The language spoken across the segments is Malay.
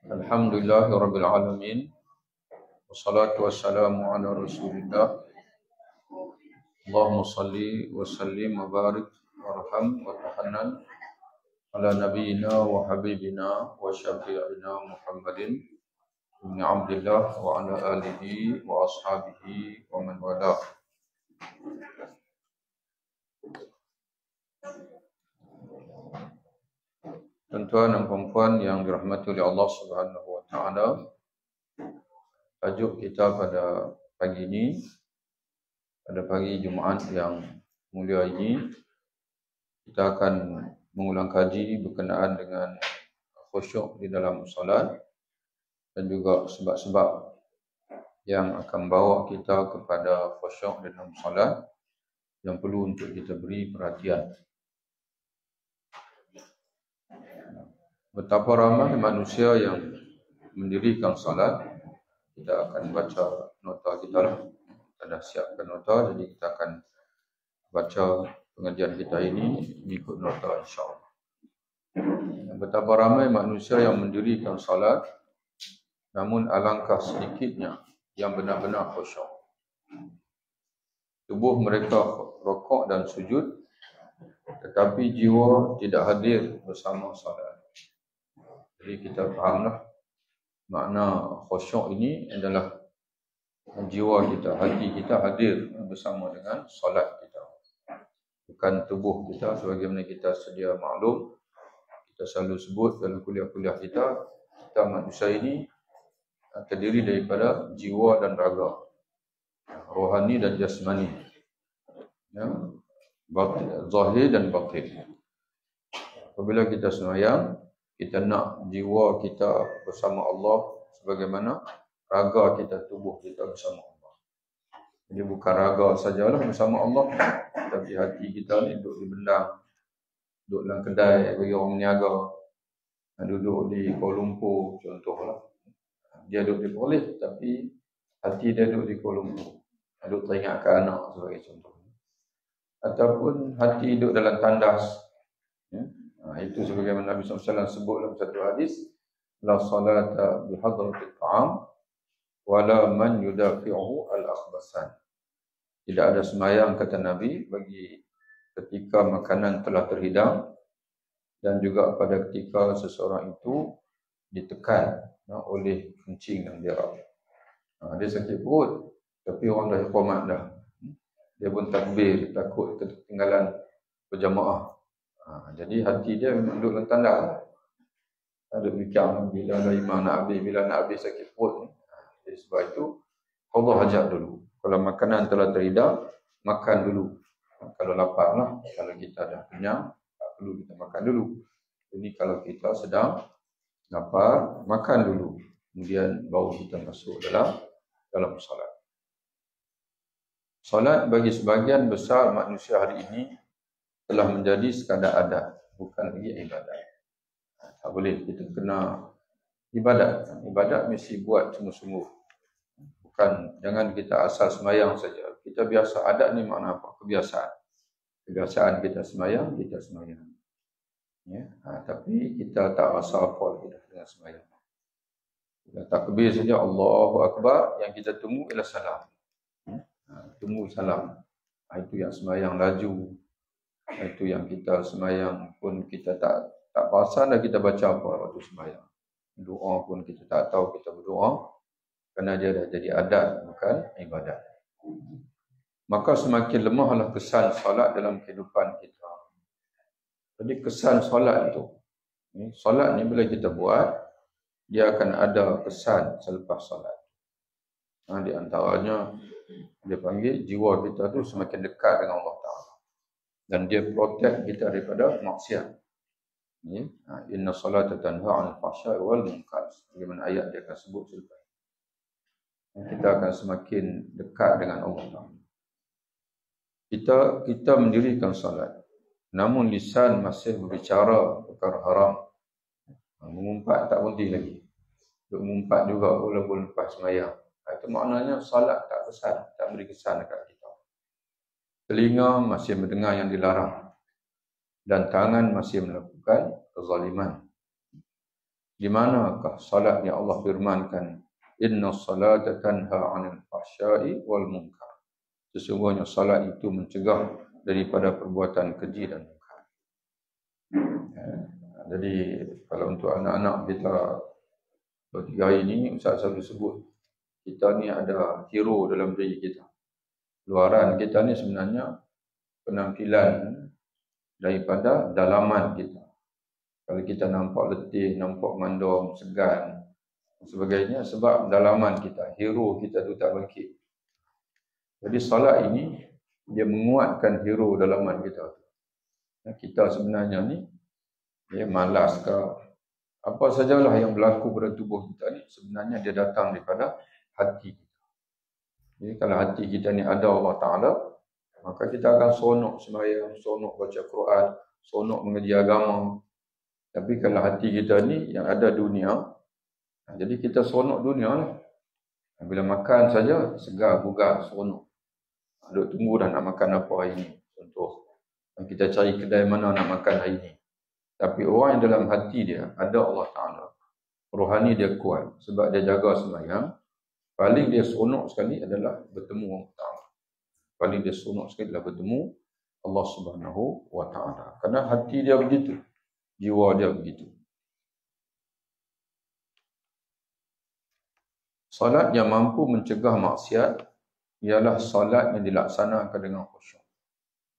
Alhamdulillahirabbil alamin. Wassalatu wassalamu ala Rasulillah. Allahumma shalli wa sallim wa barik warham wa tahannan ala nabiyyina wa habibina wa syafi'ina Muhammadin ibn Abdillah wa ala alihi wa ashabihi wa man wala. Tuan-tuan dan puan-puan yang dirahmati oleh Allah Subhanahu wa taala, tajuk kita pada pagi ini, pada pagi Jumaat yang mulia ini, kita akan mengulang kaji berkenaan dengan khusyuk di dalam solat dan juga sebab-sebab yang akan bawa kita kepada khusyuk di dalam solat yang perlu untuk kita beri perhatian. Betapa ramai manusia yang mendirikan solat. Kita akan baca nota kita lah. Kita dah siapkan nota, jadi kita akan baca pengajian kita ini mengikut nota, insyaAllah. Betapa ramai manusia yang mendirikan salat, namun alangkah sedikitnya yang benar-benar khusyuk. Tubuh mereka rokok dan sujud, tetapi jiwa tidak hadir bersama salat. Jadi kita fahamlah makna khusyuk ini adalah jiwa kita, hati kita hadir bersama dengan salat kita. Bukan tubuh kita sebagaimana kita sedia maklum. Kita selalu sebut dalam kuliah-kuliah kita manusia ini terdiri daripada jiwa dan raga, rohani dan jasmani, zahir dan batin. Apabila kita sembahyang, kita nak jiwa kita bersama Allah sebagaimana raga kita, tubuh kita bersama Allah. Jadi bukan raga sajalah bersama Allah, tapi hati kita ni duduk di bendang, duduk dalam kedai bagi orang meniaga, duduk di Kuala Lumpur contohlah. Dia duduk di Perlis tapi hati dia duduk di Kuala Lumpur, duduk teringatkan anak sebagai contoh. Ataupun hati duduk dalam tandas. Itu sebagaimana Nabi SAW sebut dalam satu hadis, la salata bihadratil ta'am wala man yudafi'uhu al-akhbasan. Tidak ada sembahyang, kata Nabi, bagi ketika makanan telah terhidang dan juga pada ketika seseorang itu ditekan oleh kencing dan berak. Dia sakit perut, tapi orang dah iqamat dah. Dia pun takbir, takut ketinggalan berjamaah. Jadi hati dia memang duduk dalam tanda. Ada fikir bila lah imam nak habis, bila nak habis sakit perut ni. Jadi sebab itu Allah hajat dulu. Kalau makanan telah terhidang, makan dulu. Kalau lapar lah. Kalau kita dah kenyang, tak perlu kita makan dulu. Jadi kalau kita sedang lapar, makan dulu. Kemudian baru kita masuk dalam solat. Solat bagi sebahagian besar manusia hari ini telah menjadi sekadar adat, bukan lagi ibadat. Tak boleh, kita kena ibadat. Ibadat mesti buat sungguh-sungguh. Bukan, jangan kita asal sembahyang saja. Kita biasa, adat ni makna apa? Kebiasaan. Kebiasaan kita sembahyang, kita sembahyang. Tapi kita tak rasa apa kita dengan sembahyang. Kita takbir saja, Allahu Akbar, yang kita tunggu ialah salam. Tunggu salam. Itu yang sembahyang laju. Itu yang kita sembahyang pun kita tak perasan dah kita baca apa waktu sembahyang. Doa pun kita tak tahu kita berdoa, kerana dia dah jadi adat, bukan ibadat. Maka semakin lemahlah kesan solat dalam kehidupan kita. Jadi kesan solat itu, solat ni bila kita buat, dia akan ada kesan selepas solat. Di antaranya dia panggil jiwa kita tu semakin dekat dengan Allah Ta'ala. Dan dia protect kita daripada maksiat. Inna salata tanha 'anil fahsya'i wal munkar. Bagaimana ayat dia akan sebut selepas. Kita akan semakin dekat dengan Allah Ta'ala. Kita mendirikan salat, namun lisan masih berbicara perkara haram. Mengumpat tak berhenti lagi. Mengumpat juga walaupun lepas sembahyang. Itu maknanya salat tak kesan, tak beri kesan dekat kita. Telinga masih mendengar yang dilarang. dan tangan masih melakukan kezaliman. Di manakah salat yang Allah firmankan, inna salata tanha 'anil fahsya'i wal munkar. Sesungguhnya salat itu mencegah daripada perbuatan keji dan munkar. Jadi kalau untuk anak-anak kita 3 hari ini, Ustaz selalu sebut, kita ni ada hero dalam diri kita. Luaran kita ni sebenarnya penampilan daripada dalaman kita. Kalau kita nampak letih, nampak mandom, segan, sebagainya, sebab dalaman kita, hero kita tu tak bangkit. Jadi salat ini, dia menguatkan hero dalaman kita. Kita sebenarnya ni, dia malas ke, apa sajalah yang berlaku pada tubuh kita ni, sebenarnya dia datang daripada hati kita. Jadi kalau hati kita ni ada Allah Ta'ala, maka kita akan sonok sembahyang, sonok baca Quran, sonok mengaji agama. Tapi kalau hati kita ni yang ada dunia, jadi kita sonok dunia lah. Bila makan saja, segar, bugar, sonok. Duk tunggu dah nak makan apa hari ni. Contoh, kita cari kedai mana nak makan hari ni. Tapi orang yang dalam hati dia ada Allah Ta'ala, rohani dia kuat sebab dia jaga sembahyang. Paling dia sonok sekali adalah bertemu Allah Ta'ala. Paling dia sonok sekali adalah bertemu Allah Subhanahu wa Ta'ala. Kerana hati dia begitu, jiwa dia begitu. Salat yang mampu mencegah maksiat ialah salat yang dilaksanakan dengan khusyuk.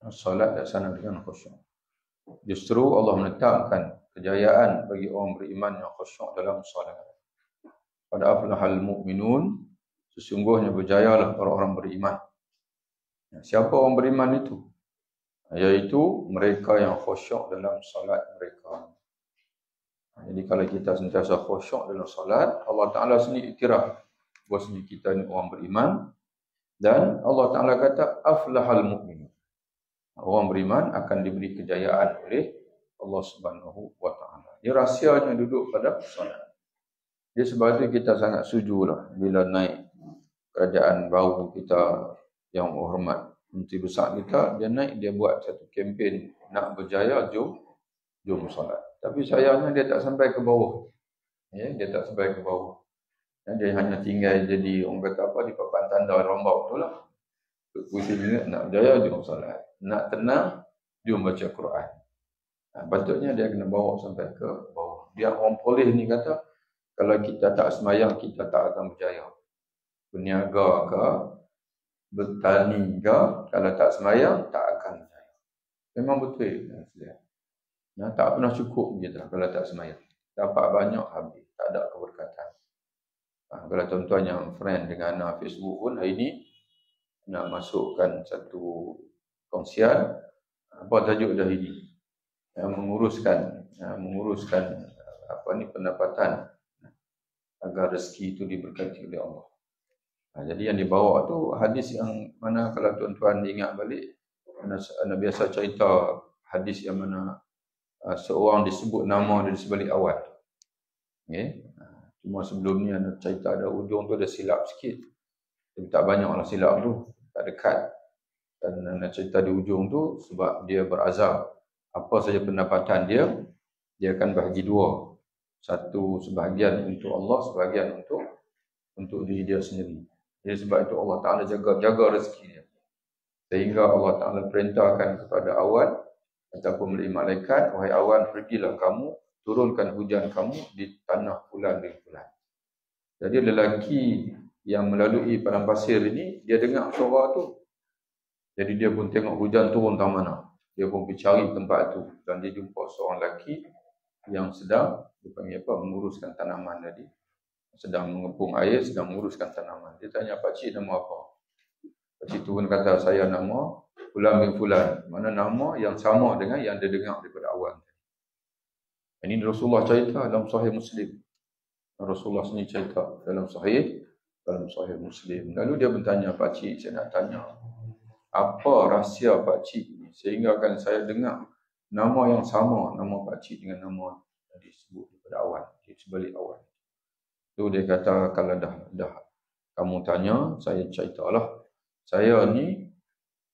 Salat dilaksanakan dengan khusyuk. Justru Allah menetapkan kejayaan bagi orang beriman yang khusyuk dalam salat. Pada aflahal mu'minun, sesungguhnya berjayalah orang-orang beriman. Siapa orang beriman itu? Iaitu mereka yang khusyuk dalam salat mereka. Jadi kalau kita sentiasa khusyuk dalam salat, Allah Ta'ala sendiri iktiraf bahwasanya kita ni orang beriman, dan Allah Ta'ala kata aflahal mu'minun. Orang beriman akan diberi kejayaan oleh Allah Subhanahu wa Ta'ala. Dia rahsianya duduk pada salat. Dia sebab itu kita sangat setujulah bila naik kerajaan baru kita yang hormat, Menteri Besar kita, dia naik, dia buat satu kempen nak berjaya, jom solat. Tapi sayangnya dia tak sampai ke bawah. Ya, dia tak sampai ke bawah. Dia hanya tinggal jadi, orang kata apa, di papan tanda rombak tu lah. Pusing minit, nak berjaya, jom solat. Nak tenang, jom baca Quran. Patutnya dia kena bawa sampai ke bawah. Dia orang polis ni kata, kalau kita tak semayang, kita tak akan berjaya. Berniaga ke, bertani ke, kalau tak semayang, tak akan berjaya. Memang betul. Tak pernah cukup kita kalau tak semayang. Dapat banyak, habis. Tak ada keberkatan. Kalau tuan-tuan yang friend dengan Facebook pun, hari ni, nak masukkan satu kongsian, apa tajuk dah ini? Menguruskan pendapatan agar rezeki itu diberkati oleh Allah. Jadi yang dibawa tu hadis yang mana kalau tuan-tuan ingat balik, Anda biasa cerita hadis yang mana seorang disebut nama dia di sebalik awal. Okay? Cuma sebelum ni Anda cerita ada ujung tu ada silap sikit. Tapi tak banyaklah silap tu, tak dekat. Dan Anda cerita di ujung tu sebab dia berazam. Apa saja pendapatan dia akan bahagi dua. Satu sebahagian untuk Allah, sebahagian untuk diri dia sendiri. Jadi sebab itu Allah Ta'ala jaga rezeki dia. Sehingga Allah Ta'ala perintahkan kepada awan ataupun malaikat, wahai awan, pergilah kamu, turunkan hujan kamu di tanah fulan dan fulan. Jadi lelaki yang melalui padang pasir ini, dia dengar suara tu. Jadi dia pun tengok hujan turun tak mana. Dia pun pergi cari tempat tu. Dan dia jumpa seorang lelaki yang sedang menguruskan tanaman tadi. Sedang mengepung air, sedang menguruskan tanaman. Dia tanya, pakcik nama apa? Pakcik tu pun kata, saya nama Fulan bin Fulan. Mana nama yang sama dengan yang dia dengar daripada awal. Ini Rasulullah cerita dalam Sahih Muslim. Rasulullah sendiri cerita dalam Sahih Muslim. Lalu dia bertanya, pakcik, saya nak tanya, apa rahsia pakcik ini sehingga kan saya dengar nama yang sama, nama pakcik dengan nama yang disebut daripada awal, di sebalik awal. Tu dia kata, kalau dah kamu tanya, saya ceritalah. Saya ni,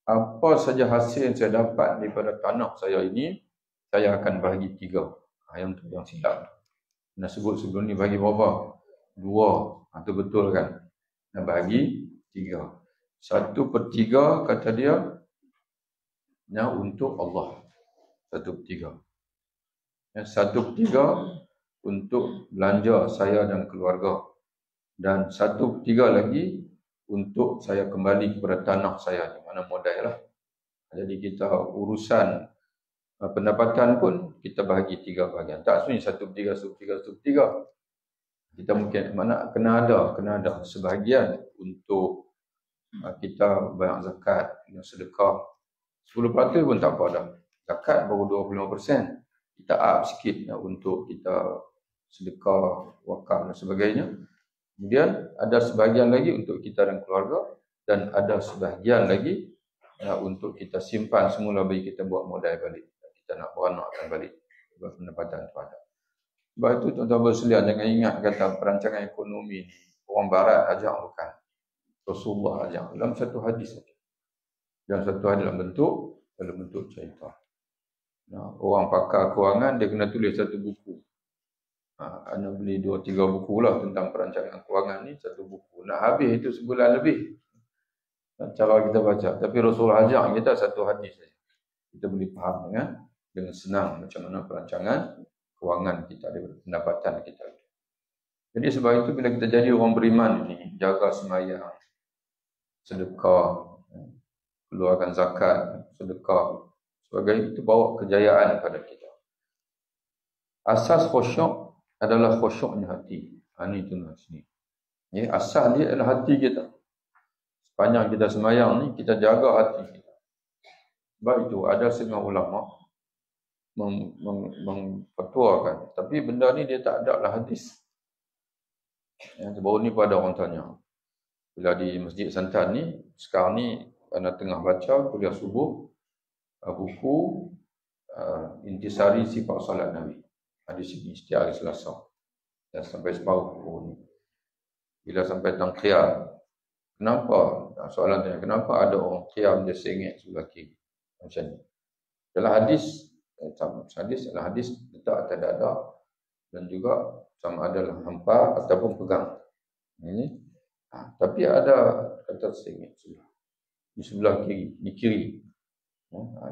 apa saja hasil yang saya dapat daripada tanah saya ini, saya akan bahagi 3. Yang tu yang silap. Nak sebut sebelum ni bagi berapa? 2. Itu betul kan? Nak bahagi 3. 1/3 kata dia untuk Allah. 1/3. 1/3 untuk belanja saya dan keluarga. Dan 1/3 lagi untuk saya kembali kepada tanah saya, di mana modal lah. Jadi kita urusan pendapatan pun kita bahagi 3 bahagian. Tak sebenarnya 1/3, 1/3, 1/3. Kita mungkin kena ada sebahagian untuk kita bayar zakat, sedekah. 10% pun tak apa dah. Zakat baru 25%. Kita up sikit untuk kita sedekah, wakaf dan sebagainya. Kemudian ada sebahagian lagi untuk kita dan keluarga, dan ada sebahagian lagi untuk kita simpan semula bagi kita buat modal balik. Kita nak beranakkan balik buat pendapatan tu ada. Sebab itu tuan-tuan bersekalian, jangan ingat kata perancangan ekonomi ni orang barat ajak, bukan. Rasulullah ajak dalam satu hadis saja. Dalam satu hadis dalam bentuk cerita. Orang pakar kewangan dia kena tulis satu buku. Anda beli 2-3 buku lah tentang perancangan kewangan ni, satu buku. Nak habis itu sebulan lebih. Cara kita baca. Tapi Rasulullah ajak kita satu hadis saja. Kita boleh faham dengan senang macam mana perancangan kewangan kita, pendapatan kita. Jadi sebab itu bila kita jadi orang beriman ni, jaga sembahyang, sedekah, keluarkan zakat, sedekah, sebagainya, itu bawa kejayaan pada kita. Asas khusyuk adalah khusyuknya hati. Ini tuan sini. Asas dia adalah hati kita. Sepanjang kita sembahyang ni, kita jaga hati kita. Sebab itu ada setengah ulama mengfatwakan, tapi benda ni dia tak ada lah hadis. Baru ni pada orang tanya, bila di Masjid Santan ni, sekarang ni anda tengah baca kuliah subuh buku Intisari Sifat Salat Nabi. Hadis ini setiap hari Selasa. Dan sampai separuh buku ni. Bila sampai tentang qiyam, kenapa? Soalan tanya, kenapa ada orang qiyam dia sengit sebelah kiri? Macam ni. Dalam hadis adalah hadis letak atas dada dan juga sama adalah hampar ataupun pegang. Ini. Tapi ada kata sengit di sebelah kiri, di kiri.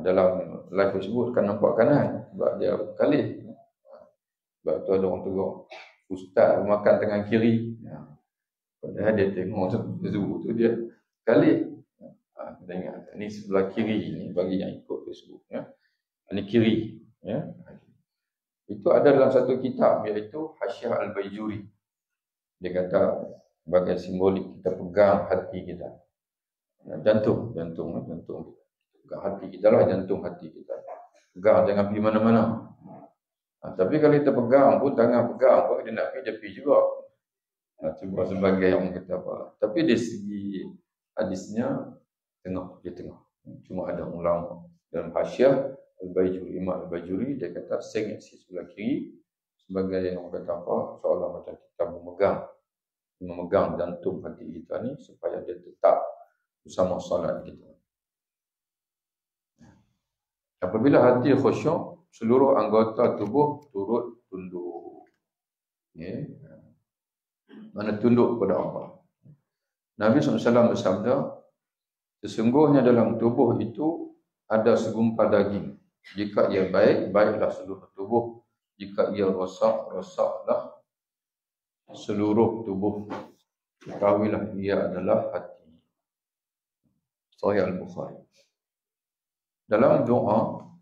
Dalam live Facebook kan nampak kanan sebab dia kalih. Sebab tu ada orang tegur, ustaz makan tangan kiri. Padahal dia tengok Facebook tu dia kalih. Kita ingat ni sebelah kiri ni bagi yang ikut Facebook ini kiri Itu ada dalam satu kitab iaitu Hasyiah Al-Baijuri. Dia kata sebagai simbolik kita pegang hati kita. Jantung. Pegang hati kita lah, jantung hati kita. Pegang, jangan pergi mana-mana. Tapi kalau kita pegang pun, tangan pegang pun, dia nak pergi, dia pergi juga. Cuba sebagai yang kata apa. Tapi dari segi hadisnya, dia tengah. Cuma ada ulama dalam Hasyiah Al-Baijuri, Imam Al-Baijuri, dia kata sengit si sebelah kiri sebagai yang kata apa, seolah macam kita memegang jantung hati kita ni supaya dia tetap bersama salat kita. Apabila hati khusyuk, seluruh anggota tubuh turut tunduk. Mana tunduk kepada Allah. Nabi SAW bersabda, sesungguhnya dalam tubuh itu ada segumpal daging. Jika ia baik, baiklah seluruh tubuh. Jika ia rosak, rosaklah seluruh tubuh. Ketahuilah ia adalah hati. Sahih Al-Bukhari. Dalam doa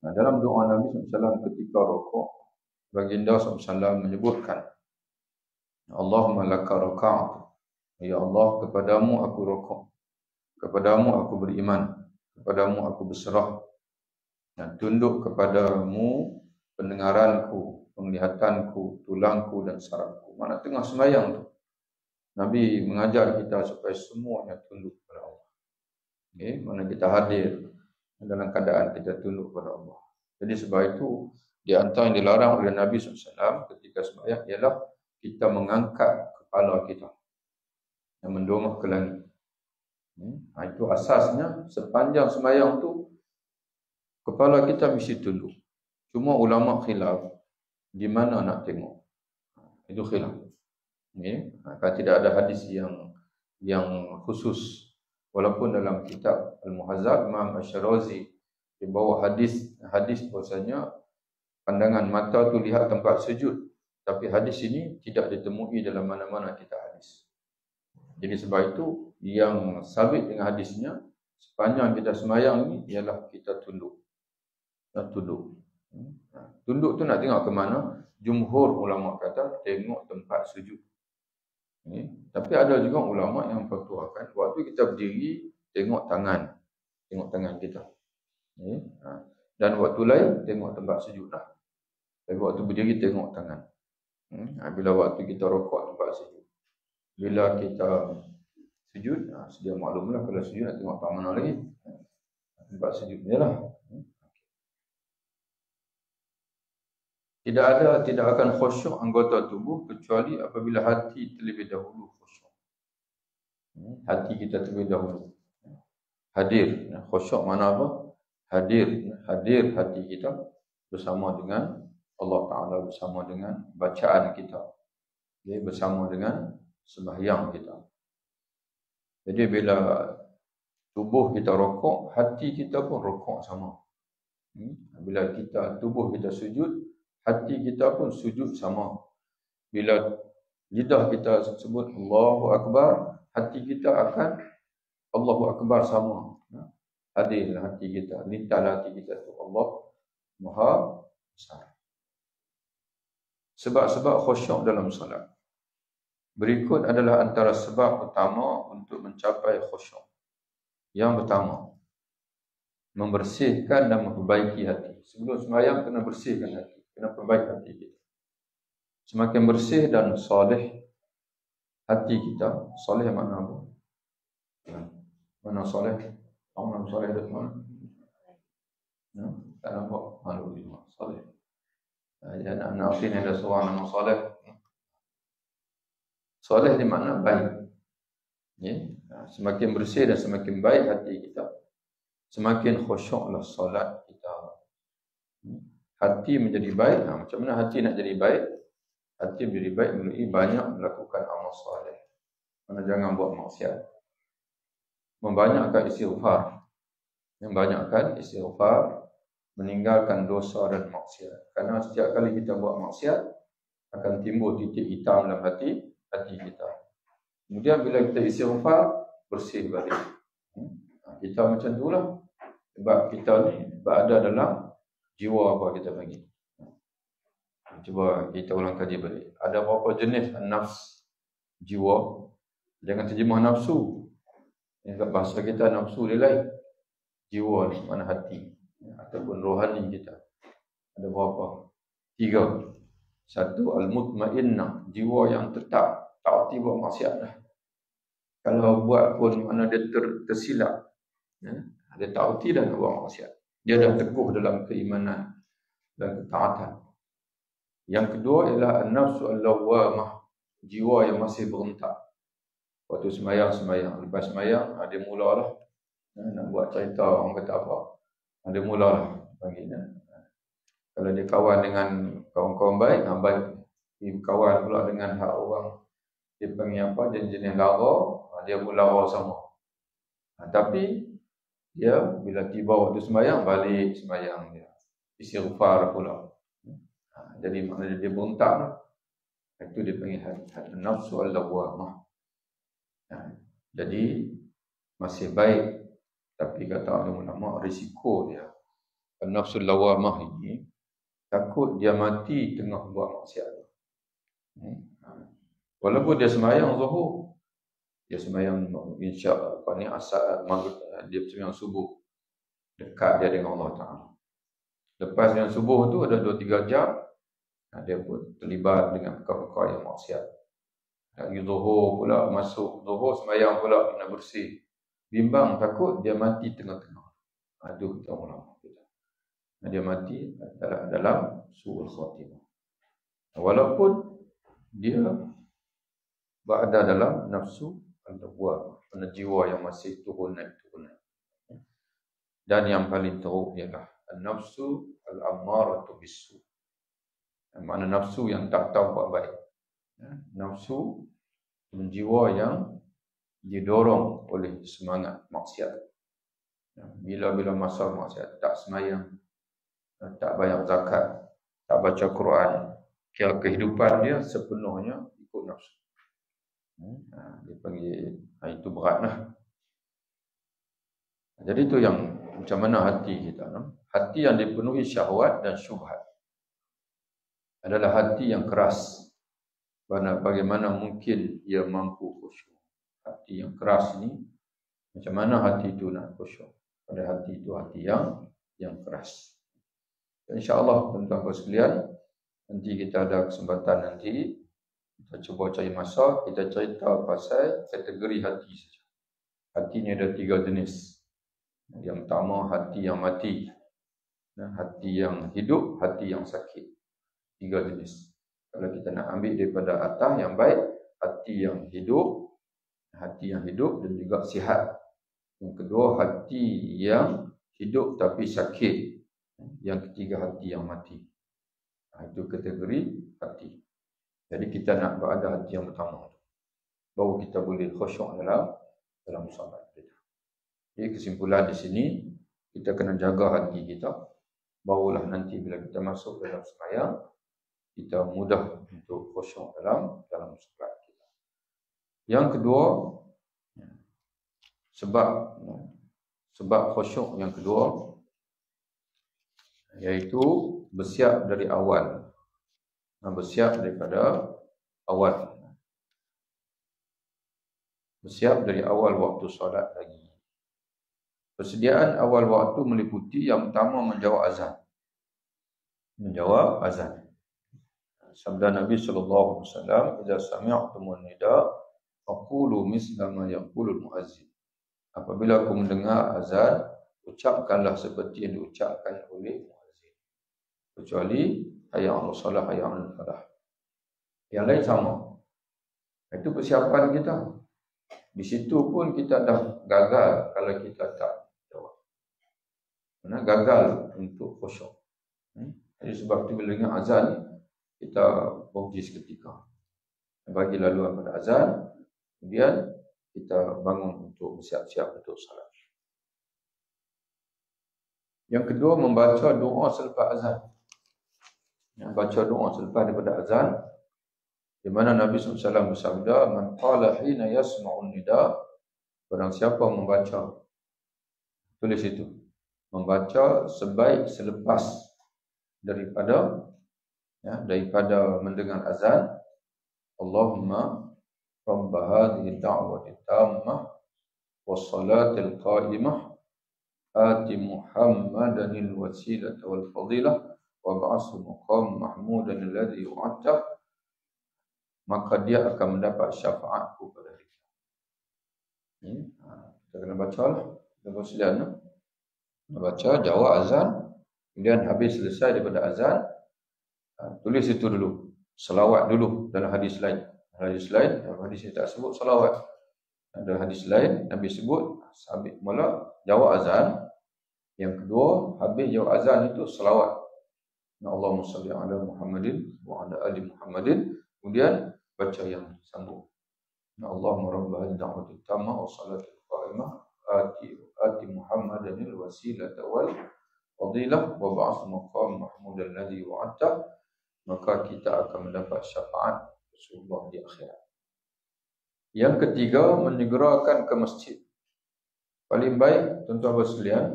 Nabi SAW ketika rukuk, baginda SAW menyebutkan, Allahumma laka raka'tu. Ya Allah, kepadamu aku rukuk. Kepadamu aku beriman. Kepadamu aku berserah. Dan tunduk kepadamu pendengaranku, penglihatanku, tulangku dan sarafku. Mana tengah sembahyang tu, Nabi mengajar kita supaya semuanya tunduk kepada Allah. Mana kita hadir dalam keadaan kita tunduk kepada Allah. Jadi sebab itu, di antara yang dilarang oleh Nabi SAW ketika sembahyang ialah kita mengangkat kepala kita dan mendongak ke langit. Itu asasnya, sepanjang sembahyang tu kepala kita mesti tunduk. Cuma ulama khilaf di mana nak tengok. Itu khilaf. Okay. Kalau tidak ada hadis yang khusus. Walaupun dalam kitab Al-Muhazzab Imam Asy-Syirazi dia bawa hadis bahasanya pandangan mata tu lihat tempat sujud. Tapi hadis ini tidak ditemui dalam mana-mana kitab hadis. Jadi sebab itu yang sabit dengan hadisnya sepanjang kita semayang ni ialah kita tunduk. Tunduk tu nak tengok ke mana? Jumhur ulama kata tengok tempat sujud. Tapi ada juga ulama yang fatwakan waktu kita berdiri tengok tangan kita. Dan waktu lain tengok tempat sujud lah. Tapi waktu berdiri tengok tangan. Bila waktu kita rokok tempat sujud. Bila kita sujud, sedia maklumlah kalau sujud nak tengok tak mana lagi. Tempat sujud dia lah. Tidak akan khusyuk anggota tubuh kecuali apabila hati terlebih dahulu khusyuk. Hati kita terlebih dahulu hadir. Khusyuk mana apa? Hadir hati kita bersama dengan Allah Ta'ala, bersama dengan bacaan kita, bersama dengan sembahyang kita. Jadi bila tubuh kita rokok, hati kita pun rokok sama. Bila tubuh kita sujud, hati kita pun sujud sama. Bila lidah kita sebut Allahu Akbar, hati kita akan Allahu Akbar sama. Hadir hati kita, lintas hati kita tu Allah Maha Besar. Sebab-sebab khusyuk dalam salat. Berikut adalah antara sebab utama untuk mencapai khusyuk. Yang pertama, membersihkan dan memperbaiki hati. Sebelum sembahyang kena bersihkan hati, kena perbaiki hati kita. Semakin bersih dan soleh hati kita, soleh makna apa? Mana soleh? Mana soleh itu mana? Tak nampak malu di rumah soleh. Jadi anak-anak sini ada seorang nama soleh. Soleh di makna baik. Semakin bersih dan semakin baik hati kita, semakin khusyuklah solat kita. Hati menjadi baik. Macam mana hati nak jadi baik? Hati menjadi baik melalui banyak melakukan amal soleh. Mana jangan buat maksiat. Membanyakkan istighfar. Meninggalkan dosa dan maksiat. Karena setiap kali kita buat maksiat akan timbul titik hitam dalam hati kita. Kemudian bila kita istighfar, bersih balik. Kita macam itulah. Sebab kita ni berada dalam jiwa apa kita panggil. Cuba kita ulang kaji balik. Ada berapa jenis nafs jiwa? Jangan terjemah nafsu. Bahasa kita nafsu dia lain. Jiwa ni mana hati ataupun rohani kita. Ada berapa? 3. 1 al-mutmainnah, jiwa yang tetap tak aktif buat maksiat dah. Kalau buat pun mana dia tersilap. Dia tak aktif dah nak buat maksiat. Dia dah teguh dalam keimanan dan ketaatan. Yang kedua ialah an-nafsu al-lawwamah, jiwa yang masih berontak. Waktu semayang, lepas semayang dia mulalah nak buat cerita orang kata apa. Dia mulalah panggilnya. Kalau dia kawan dengan kawan-kawan baik, baik. Dia kawan pula dengan hak orang, dia panggil apa, jenis lara, dia pun lara sama. Tapi dia bila tiba waktu sembahyang, balik sembahyang dia. Istighfar pula. Jadi maknanya dia berontak lah. Itu dia panggil nafsu al-lawwamah. Jadi masih baik. Tapi kata ulama, risiko dia nafsu al-lawwamah ini takut dia mati tengah buat maksiat. Walaupun dia sembahyang zuhur, dia sembahyang asar maghrib, dia sembahyang subuh, dekat dia dengan Allah Ta'ala. Lepas sembahyang subuh tu ada 2-3 jam, dia pun terlibat dengan perkara-perkara yang maksiat. Lagi zuhur pula, masuk zuhur sembahyang pula nak bersih. Bimbang takut dia mati tengah-tengah. Itu kita ulama kita. Dia mati dalam su'ul khatimah. Walaupun dia berada dalam nafsu al-lawwamah, jiwa yang masih turun naik. Dan yang paling teruk ialah An-nafsu al-ammaratu bisu. Makna nafsu yang tak tahu buat baik. Nafsu menjiwa yang didorong oleh semangat maksiat. Bila-bila masa maksiat, tak semayang, tak bayar zakat, tak baca Quran, kira kehidupan dia sepenuhnya ikut nafsu. Dia panggil itu beratlah. Jadi itu yang macam mana hati kita. Hati yang dipenuhi syahwat dan syubhat adalah hati yang keras. Bagaimana mungkin ia mampu khusyuk? Hati yang keras ni, macam mana hati itu nak khusyuk? Pada hati itu hati yang keras. InsyaAllah tuan-tuan sekalian, nanti kita ada kesempatan nanti kita cuba cari masa, kita cerita pasal kategori hati saja. Hati ni ada 3 jenis. Yang pertama hati yang mati, hati yang hidup, hati yang sakit. 3 jenis. Kalau kita nak ambil daripada atas yang baik, hati yang hidup dan juga sihat. Yang kedua hati yang hidup tapi sakit. Yang ketiga hati yang mati. Itu kategori hati. Jadi kita nak berada hati yang pertama, baru kita boleh khusyuk dalam solat kita. Jadi kesimpulan di sini, kita kena jaga hati kita, barulah nanti bila kita masuk dalam sembahyang, kita mudah untuk khusyuk dalam solat kita. Yang kedua, sebab khusyuk yang kedua, iaitu bersiap dari awal. Bersiap daripada awal. Bersiap dari awal waktu solat lagi. Persediaan awal waktu meliputi yang pertama menjawab azan. Menjawab azan. Sabda Nabi sallallahu alaihi wasallam, "Idza sami'tumun nida, faqulu misla ma yaqulul muazzin." Apabila aku mendengar azan, ucapkanlah seperti yang diucapkan oleh muazzin. Kecuali hayya 'alas salah, hayya 'alal falah. Yang lain sama. Itu persiapan kita. Di situ pun kita dah gagal kalau kita tak jawab. Mana gagal untuk khusyuk. Jadi sebab itu bila dengar azan, kita berhenti seketika. Bagi laluan pada azan, kemudian kita bangun untuk bersiap-siap untuk salat. Yang kedua, membaca doa selepas azan. Baca doa selepas daripada azan, di mana Nabi SAW bersabda, "Man qala hina yasma'un nida", barang siapa membaca, tulis itu, membaca sebaik selepas daripada mendengar azan, "Allahumma rabb hadhihi ad-da'wati tammah was-salatil qa'imah ati Muhammadanil wasilata wal fadilah wa ba'athu maqam mahmudan alladhi wa'adta", maka dia akan mendapat syafaatku pada hari kiamat. Kita kena baca lah. Kita bersediaan. Baca, jawab azan. Kemudian habis selesai daripada azan, tulis itu dulu. Salawat dulu dalam hadis lain. Dalam hadis ini tak sebut salawat. Ada hadis lain, Nabi sebut, habis mula jawab azan. Yang kedua, habis jawab azan itu salawat. Allahumma salli ala Muhammadin wa ala ali Muhammadin. Kemudian baca yang sambung. Allahumma rabb hadhihi ad-da'wati tammah wa salatil qa'imah ati Muhammadanil wasilata wal fadilah wa ba'athu maqam mahmudan alladhi wa'adta, maka kita akan mendapat syafaat Rasulullah di akhirat. Yang ketiga, menyegerakan ke masjid. Paling baik, tuan-tuan sekalian,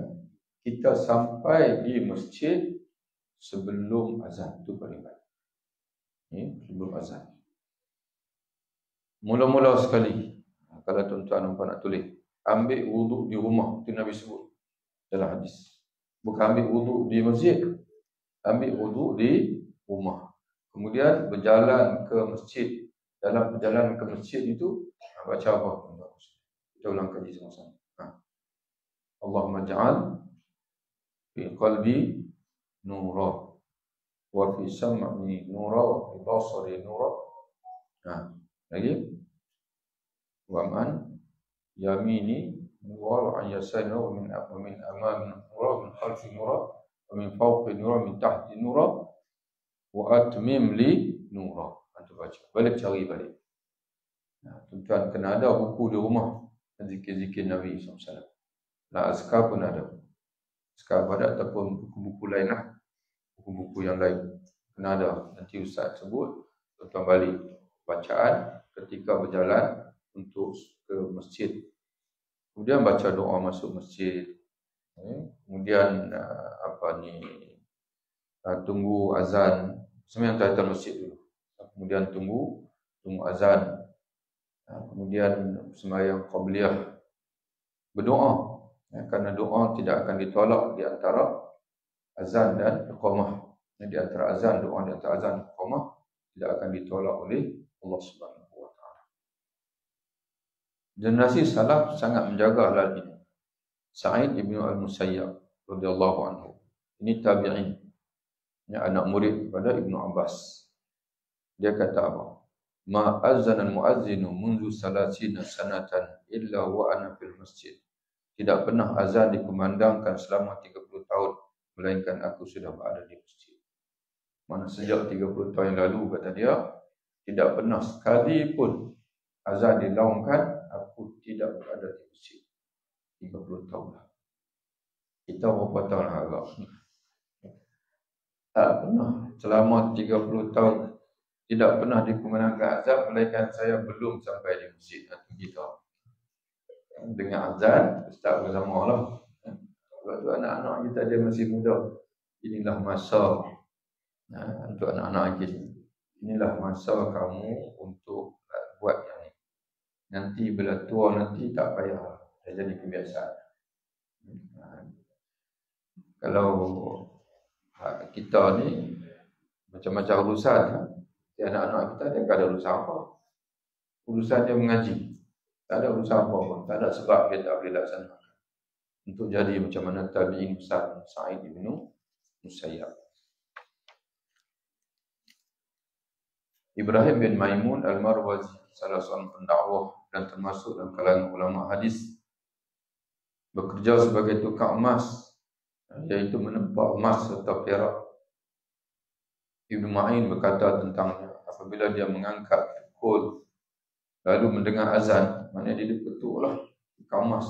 kita sampai di masjid sebelum azan. Itu paling baik. Sebelum azan. Mula-mula sekali, kalau tuan-tuan nampak nak tulis, ambil wuduk di rumah. Itu Nabi sebut dalam hadis. Bukan ambil wuduk di masjid, ambil wuduk di rumah. Kemudian berjalan ke masjid. Dalam perjalanan ke masjid itu, baca apa? Kita ulang kaji sama-sama. Allahumma ja'al fi qalbi nura wa fi sam'i nura wa fi basari nura. Lagi, wa man yamini nura wa an yasari nura wa min amami nura wa min khalfi nura min fawqi nura min tahti nura wa atmim li nura. Antum baca. Balik cari balik. Tuan kena ada buku di rumah zikir-zikir Nabi SAW. Nah, azkar pun ada. Azkar pada ataupun buku-buku lain lah. Buku-buku yang lain. Kena ada. Nanti Ustaz sebut. Tuan balik bacaan ketika berjalan untuk ke masjid. Kemudian baca doa masuk masjid. Kemudian tunggu azan. Semua yang tahiyyat masjid dulu. Kemudian tunggu azan. Kemudian sembahyang qabliyah. Berdoa. Kerana doa tidak akan ditolak di antara azan dan iqamah. Di antara azan, doa di antara azan dan iqamah tidak akan ditolak oleh Allah Subhanahu wa taala. Generasi salaf sangat menjaga hal ini. Sa'id ibn al-Musayyab radhiyallahu anhu. Ini tabi'in. Ini anak murid kepada Ibnu Abbas. Dia kata apa? Ma azzana al-muazzinu mundu salasina sanatan illa wa ana fil masjid. Tidak pernah azan dikumandangkan selama 30 tahun melainkan aku sudah berada di masjid. Mana sejak 30 tahun yang lalu, kata dia, tidak pernah sekali pun azan dilaungkan aku tidak berada di masjid. 30 tahun lah. Kita berapa tahun agak? Tak pernah. Selama 30 tahun tidak pernah dikumandangkan azan melainkan saya belum sampai di masjid. Itu kita. Dengan azan, start bersama lah. Sebab anak-anak kita dia masih muda. Inilah masa untuk anak-anak kita. Inilah masa kamu untuk buat yang ini. Nanti bila tua nanti tak payah. Dah jadi kebiasaan. Kalau kita ni macam-macam urusan, anak-anak kita dia tak ada urusan apa. Urusan dia mengaji. Tak ada urusan apa pun. Tak ada sebab dia tak boleh laksanakan. Untuk jadi macam mana tabi'in besar Sa'id ibn Musayyab. Ibrahim bin Maimun al-Marwazi, salah seorang pendakwah dan termasuk dalam kalangan ulama hadis, bekerja sebagai tukang emas, iaitu menempa emas atau perak. Ibnu Ma'in berkata tentangnya, apabila dia mengangkat kol lalu mendengar azan, maknanya dia betul-betul tukang emas,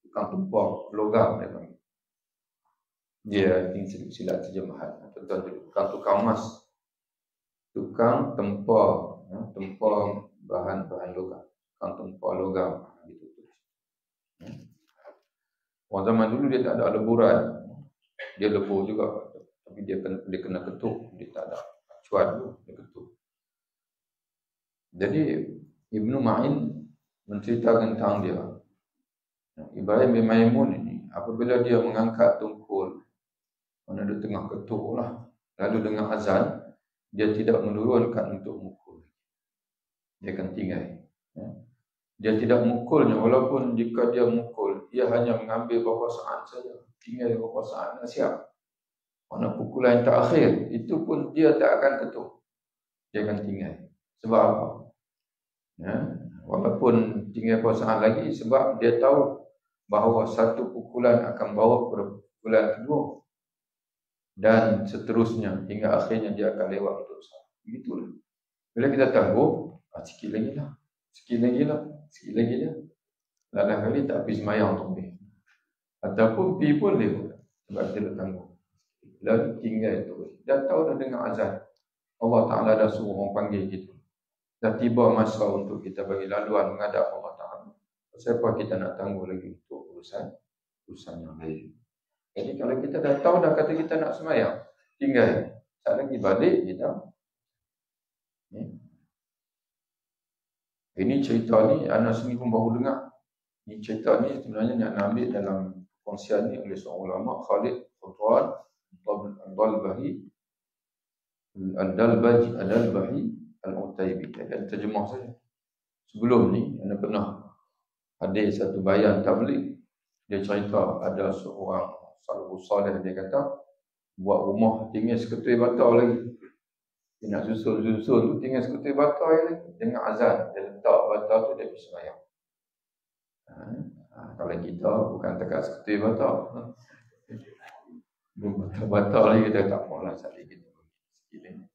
tukang tumpah logam dia panggil. Dia ini silat terjemahan. Tukang emas, tukang tempah bahan-bahan logam, tukang tempah logam gitu. Orang zaman dulu dia tak ada leburan, dia lebur juga, tapi dia kena ketuk, dia tak ada cuan tu, dia ketuk. Jadi Ibnu Ma'in menceritakan tentang dia. Ibrahim bin Maimun ini, apabila dia mengangkat tungkul, mana dia tengah ketuk lah, lalu dengan azan, dia tidak menurunkan untuk mukul. Dia akan tinggal. Dia tidak mukulnya, walaupun jika dia mukul, dia hanya mengambil beberapa saat saja. Tinggal beberapa saat dah siap. Mana pukulan terakhir, itu pun dia tak akan ketuk. Dia akan tinggal. Sebab apa? Walaupun tinggal beberapa saat lagi, sebab dia tahu bahawa satu pukulan akan bawa kepada pukulan kedua. Dan seterusnya, hingga akhirnya dia akan lewat untuk saat. Begitulah. Bila kita tangguh, sikit lagi lah. Sikit lagi lah. Sikit lagi lah. Lain kali tak pergi semayang untuk pergi. Ataupun pergi pun lewat. Sebab dia tak tangguh. Lalu tinggal itu. Dan tahu dah dengar azan. Allah Ta'ala dah suruh orang panggil kita. Dah tiba masa untuk kita bagi laluan menghadap Allah Ta'ala. Siapa kita nak tangguh lagi untuk urusan yang lain. Jadi kalau kita dah tahu dah kata kita nak semayang, tinggal. Saat lagi balik kita. Ini cerita ni anak sendiri pun baru dengar. Ini cerita ni sebenarnya yang ambil dalam kongsian ni oleh seorang ulama, Khalid Khudran Al-Dalbahi Al-Utaibi. Dan terjemah saja. Sebelum ni, anda pernah ada satu bayan tabligh. Dia cerita ada seorang salafus salih, dia kata buat rumah tinggal seketui bata lagi. Dia nak susun tu tinggal seketui bata lagi. Dengar azan, dia letak bata tu, dia pergi sembahyang. Kalau kita bukan dekat seketui bata. Batal lagi kita tak maulah saling kita sikit.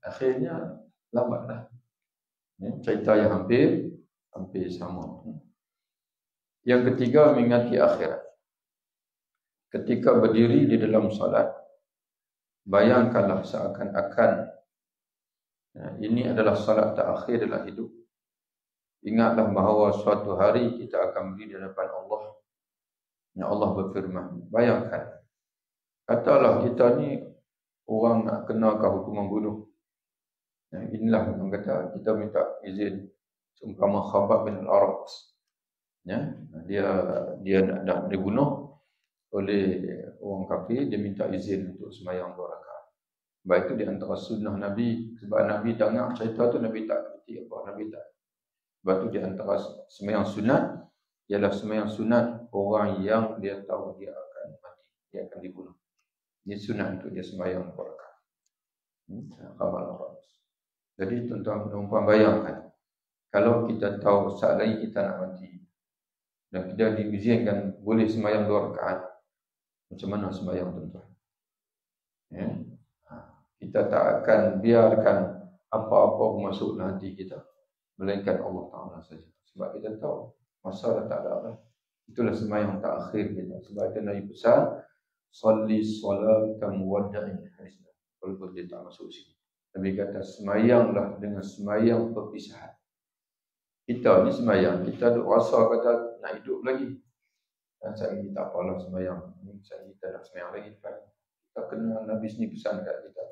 Akhirnya lambatlah. Cerita yang hampir sama. Yang ketiga, mengingati akhirat. Ketika berdiri di dalam salat, bayangkanlah seakan-akan ini adalah salat terakhir dalam hidup. Ingatlah bahawa suatu hari kita akan berdiri di hadapan Allah. Ya Allah berfirman, bayangkan, katalah kita ni orang nak kenakan hukuman bunuh. Inilah yang kata kita minta izin seumpama Khabbab bin Al-Arat. Dia nak dibunuh oleh orang kafir, dia minta izin untuk sembahyang 2 rakaat. Sebab itu di antara sunnah Nabi, sebab Nabi dengar cerita tu Nabi tak kerti apa, Nabi tak. Sebab itu di antara sembahyang sunat ialah sembahyang sunat orang yang dia tahu dia akan mati, dia akan dibunuh. Ini sunat untuk dia sembahyang 2 rakaat. Khabbab al-Arat. Jadi tuan-tuan dan puan bayangkan, kalau kita tahu saat lagi kita nak mati dan kita diizinkan boleh sembahyang 2 rakaat, macam mana sembahyang tuan-tuan? Kita tak akan biarkan apa-apa masuk dalam hati kita, melainkan Allah Ta'ala saja. Sebab kita tahu masa dah tak ada dah. Itulah sembahyang terakhir kita. Sebab itu Nabi pesan, salli salatan muwadda'in, walaupun dia tak masuk sini. Nabi kata sembahyanglah dengan sembahyang perpisahan. Kita ni sembahyang, kita duk rasa kata nak hidup lagi. Dan saya ni tak apalah sembahyang. Saya kita nak sembahyang lagi. Kita kena Nabi sini pesan kat kita,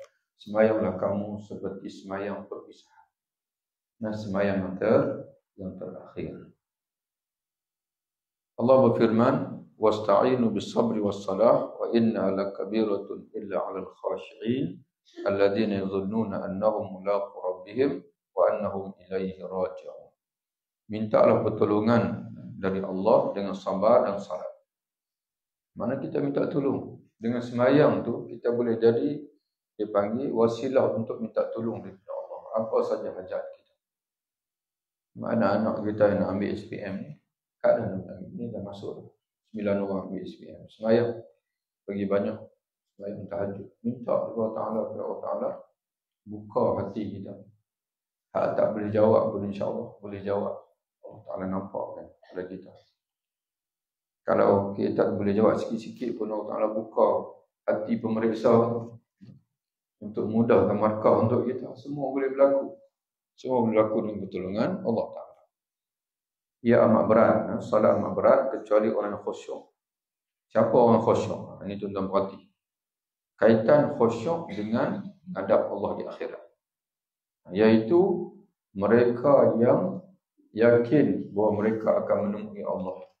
sembahyanglah kamu seperti sembahyang perpisahan. Nah, sembahyang yang terakhir. Allah berfirman, wasta'inu bis-sabri was-salah wa inna lakabiratun illa 'alal khashi'in alladzina yadhunnuna annahum mulaqu rabbihim wa annahum ilaihi raji'un. Mintalah pertolongan dari Allah dengan sabar dan salat. Mana kita minta tolong? Dengan sembahyang tu kita boleh jadi dipanggil wasilah untuk minta tolong dari Allah. Apa saja hajat kita. Mana anak kita yang nak ambil SPM ni, kadang ni dah masuk 9 orang ambil SPM. Sembahyang bagi banyak, sembahyang tahajud. Minta Allah Ta'ala kepada Allah Ta'ala buka hati kita. Hak tak boleh jawab pun insya-Allah boleh jawab. Allah Ta'ala nampak kan pada kita. Kalau kita tak boleh jawab sikit-sikit pun Allah Ta'ala buka hati pemeriksa untuk mudahkan markah untuk kita. Semua boleh berlaku. Semua boleh berlaku dengan pertolongan Allah Ta'ala. Ia amat berat, salat amat berat kecuali orang yang khusyuk. Siapa orang khusyuk? Ini tuan-tuan perhati. Kaitan khusyuk dengan adab Allah di akhirat. Iaitu mereka yang yakin bahawa mereka akan menemui Allah,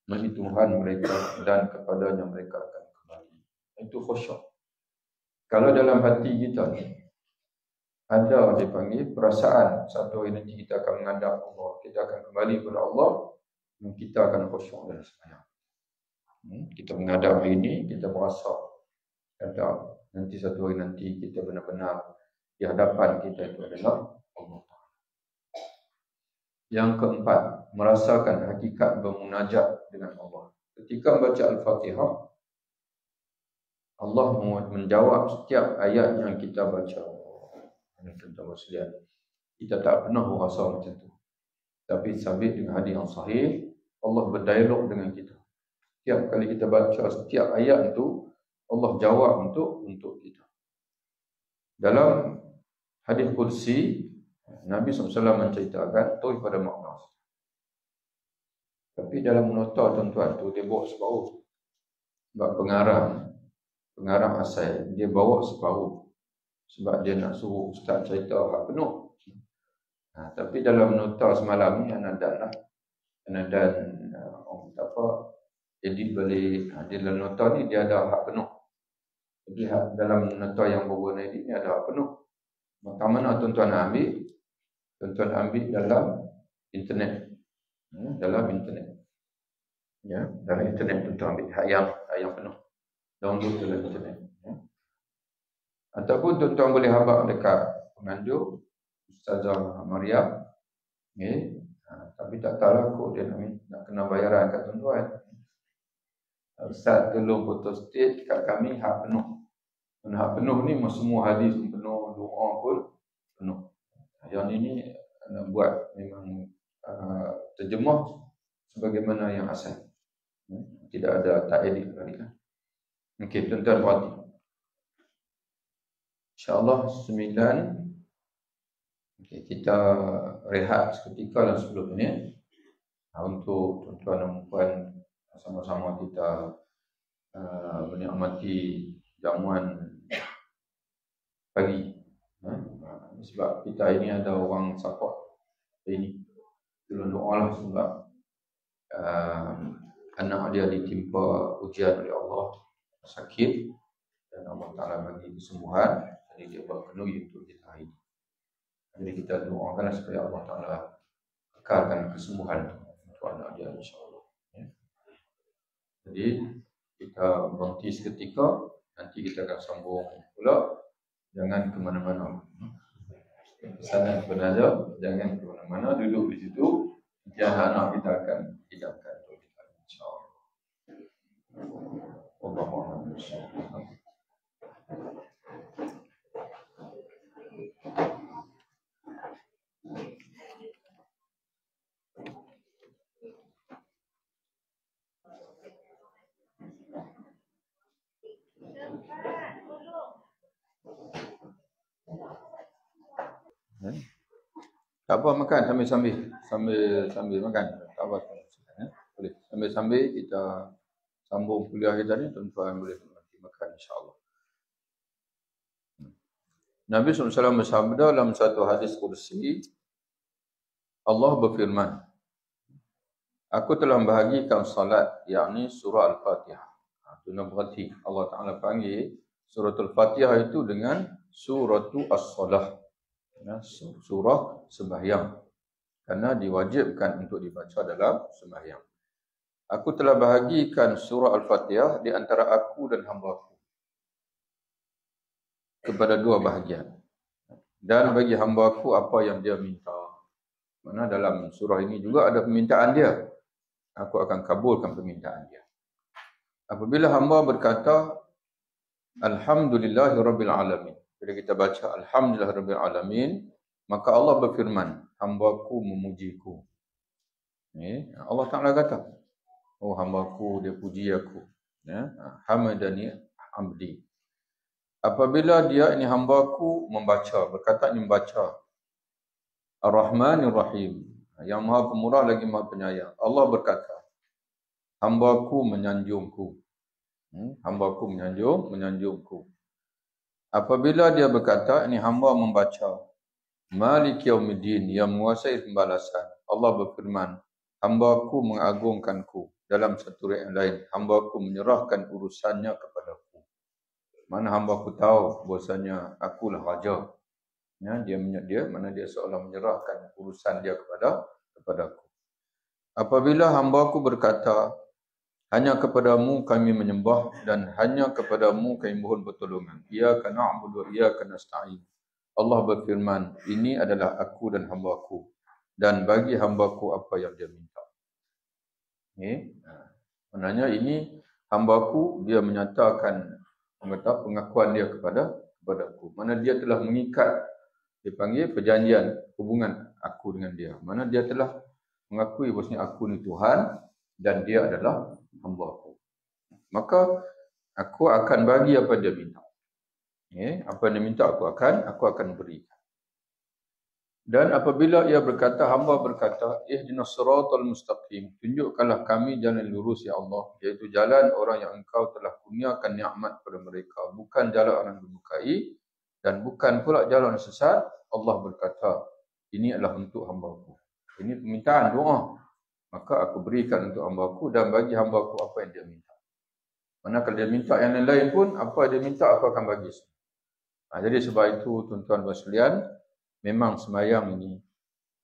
menemui Tuhan mereka dan kepadanya mereka akan kembali. Itu khusyuk. Kalau dalam hati kita ni ada dipanggil perasaan satu hari nanti kita akan menghadap Allah, kita akan kembali kepada Allah, dan kita akan khusyuk dalam sembahyang. Kita menghadap hari ini, kita merasa kata nanti satu hari nanti kita benar-benar di hadapan kita itu adalah Allah. Yang keempat, merasakan hakikat bermunajat dengan Allah. Ketika membaca Al-Fatihah, Allah menjawab setiap ayat yang kita baca. Tuan-tuan sekalian, kita tak pernah rasa macam tu. Tapi sabit dengan hadis yang sahih, Allah berdialog dengan kita. Setiap kali kita baca setiap ayat itu, Allah jawab untuk kita. Dalam hadis qudsi, Nabi SAW menceritakan tu pada makna. Tapi dalam nota tuan-tuan tu dia bawa separuh. Sebab pengarang asal dia bawa separuh. Sebab dia nak suruh ustaz cerita hak penuh. Tapi dalam nota semalam ni anadan orang kata apa, edit balik. Di dalam nota ni dia ada hak penuh. Jadi dalam nota yang baru edit ni ada hak penuh. Maka mana tuan-tuan ambil? Tuan-tuan ambil dalam internet. Dalam internet. Ya, dalam internet tuan-tuan ambil hak yang penuh. Download dalam internet. Ataupun tuan-tuan boleh habaq dekat penganjur Ustazah Mariam. Tapi tak tahu lah kok dia nak kena bayaran kat tuan-tuan. Ustaz tolong photostat kat kami hak penuh. Hak penuh ni semua hadis pun penuh, doa pun penuh. Yang ini nak buat memang terjemah sebagaimana yang asal. Tidak ada tak edit lagi kan. Okey, tuan-tuan perhati. InsyaAllah 9. Okay, kita rehat seketika dalam 10 minit untuk tuan-tuan dan puan sama-sama kita menikmati jamuan pagi. Sebab kita ini ada orang support ini. Tolong doalah sebab anak dia ditimpa ujian oleh Allah, sakit, dan Allah Ta'ala bagi kesembuhan. Jadi dia berpenuhi untuk kita hari ini. Jadi kita doakanlah supaya Allah Ta'ala kekalkan kesembuhan untuk anak dia, insyaAllah. Jadi kita berhenti seketika, nanti kita akan sambung pula. Jangan ke mana-mana. Pesanan penaja, jangan ke mana-mana, duduk di situ. Nanti anak-anak kita akan hidupkan untuk kita, insyaAllah. Allahumma insyaAllah. Tak apa, makan sambil makan. Tak apa. Boleh. Sambil kita sambung kuliah kita ni, tuan-tuan boleh makan, insyaAllah. Nabi SAW bersabda dalam satu hadis kursi, Allah berfirman, aku telah membahagikan salat, yakni surah Al-Fatihah. Tuan berarti Allah Ta'ala panggil surah Al-Fatihah itu dengan suratu as-salah. Surah sembahyang. Karena diwajibkan untuk dibaca dalam sembahyang. Aku telah bahagikan surah Al-Fatihah di antara aku dan hamba-Ku kepada dua bahagian. Dan bagi hamba-Ku apa yang dia minta. Mana dalam surah ini juga ada permintaan dia. Aku akan kabulkan permintaan dia. Apabila hamba berkata, Alhamdulillahirabbil alamin. Bila kita baca Alhamdulillahirabbil alamin, maka Allah berfirman, hamba-Ku memujiku. Allah Ta'ala kata, oh hamba-Ku dia puji aku. Hamadani abdi. Apabila dia ini hamba-Ku membaca, berkata ini membaca Ar-Rahmanir Rahim, yang Maha Pemurah lagi Maha Penyayang. Allah berkata, hamba-Ku menyanjungku. Hamba-Ku menyanjungku. Apabila dia berkata, ini hamba membaca Malik Yaumiddin, yang menguasai pembalasan. Allah berfirman, hamba-Ku mengagungkanku. Dalam satu ayat lain, hamba-Ku menyerahkan urusannya kepadaku. Mana hamba-Ku tahu bahasanya akulah raja. Mana dia seolah menyerahkan urusan dia kepadaku. Apabila hamba-Ku berkata, hanya kepadamu kami menyembah dan hanya kepadamu kami mohon pertolongan. Iyyaka na'budu wa iyyaka nasta'in. Allah berfirman, ini adalah aku dan hamba-Ku, dan bagi hamba-Ku apa yang dia minta. Maknanya ini hamba-Ku, dia menyatakan pengakuan dia kepadaku. Mana dia telah mengikat, dipanggil perjanjian hubungan aku dengan dia. Mana dia telah mengakui bahasanya aku ni Tuhan dan dia adalah hamba-Ku. Maka aku akan bagi apa dia minta. Apa yang dia minta aku akan berikan. Dan apabila ia berkata, hamba berkata, ihdinas siratal mustaqim, tunjukkanlah kami jalan lurus ya Allah, iaitu jalan orang yang Engkau telah kurniakan nikmat kepada mereka, bukan jalan orang berbukai dan bukan pula jalan sesat. Allah berkata, ini adalah untuk hamba-Ku. Ini permintaan doa. Maka aku berikan untuk hamba-Ku dan bagi hamba-Ku apa yang dia minta. Mana kalau dia minta yang lain pun, apa dia minta aku akan bagi. Jadi sebab itu tuan-tuan dan sekalian, memang sembahyang ini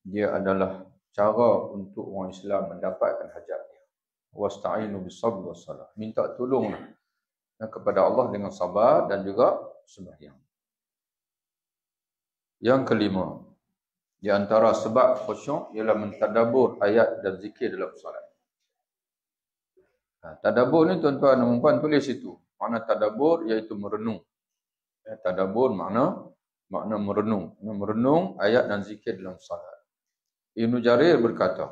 dia adalah cara untuk orang Islam mendapatkan hajat dia. Wasta'inu bis-sabr was-salah. Minta tolonglah kepada Allah dengan sabar dan juga sembahyang. Yang kelima, di antara sebab khusyuk ialah mentadabbur ayat dan zikir dalam solat. Tadabbur ni tuan-tuan dan puan tulis itu. Makna tadabbur iaitu merenung. Tadabbur makna merenung. Merenung ayat dan zikir dalam salat. Ibnu Jarir berkata,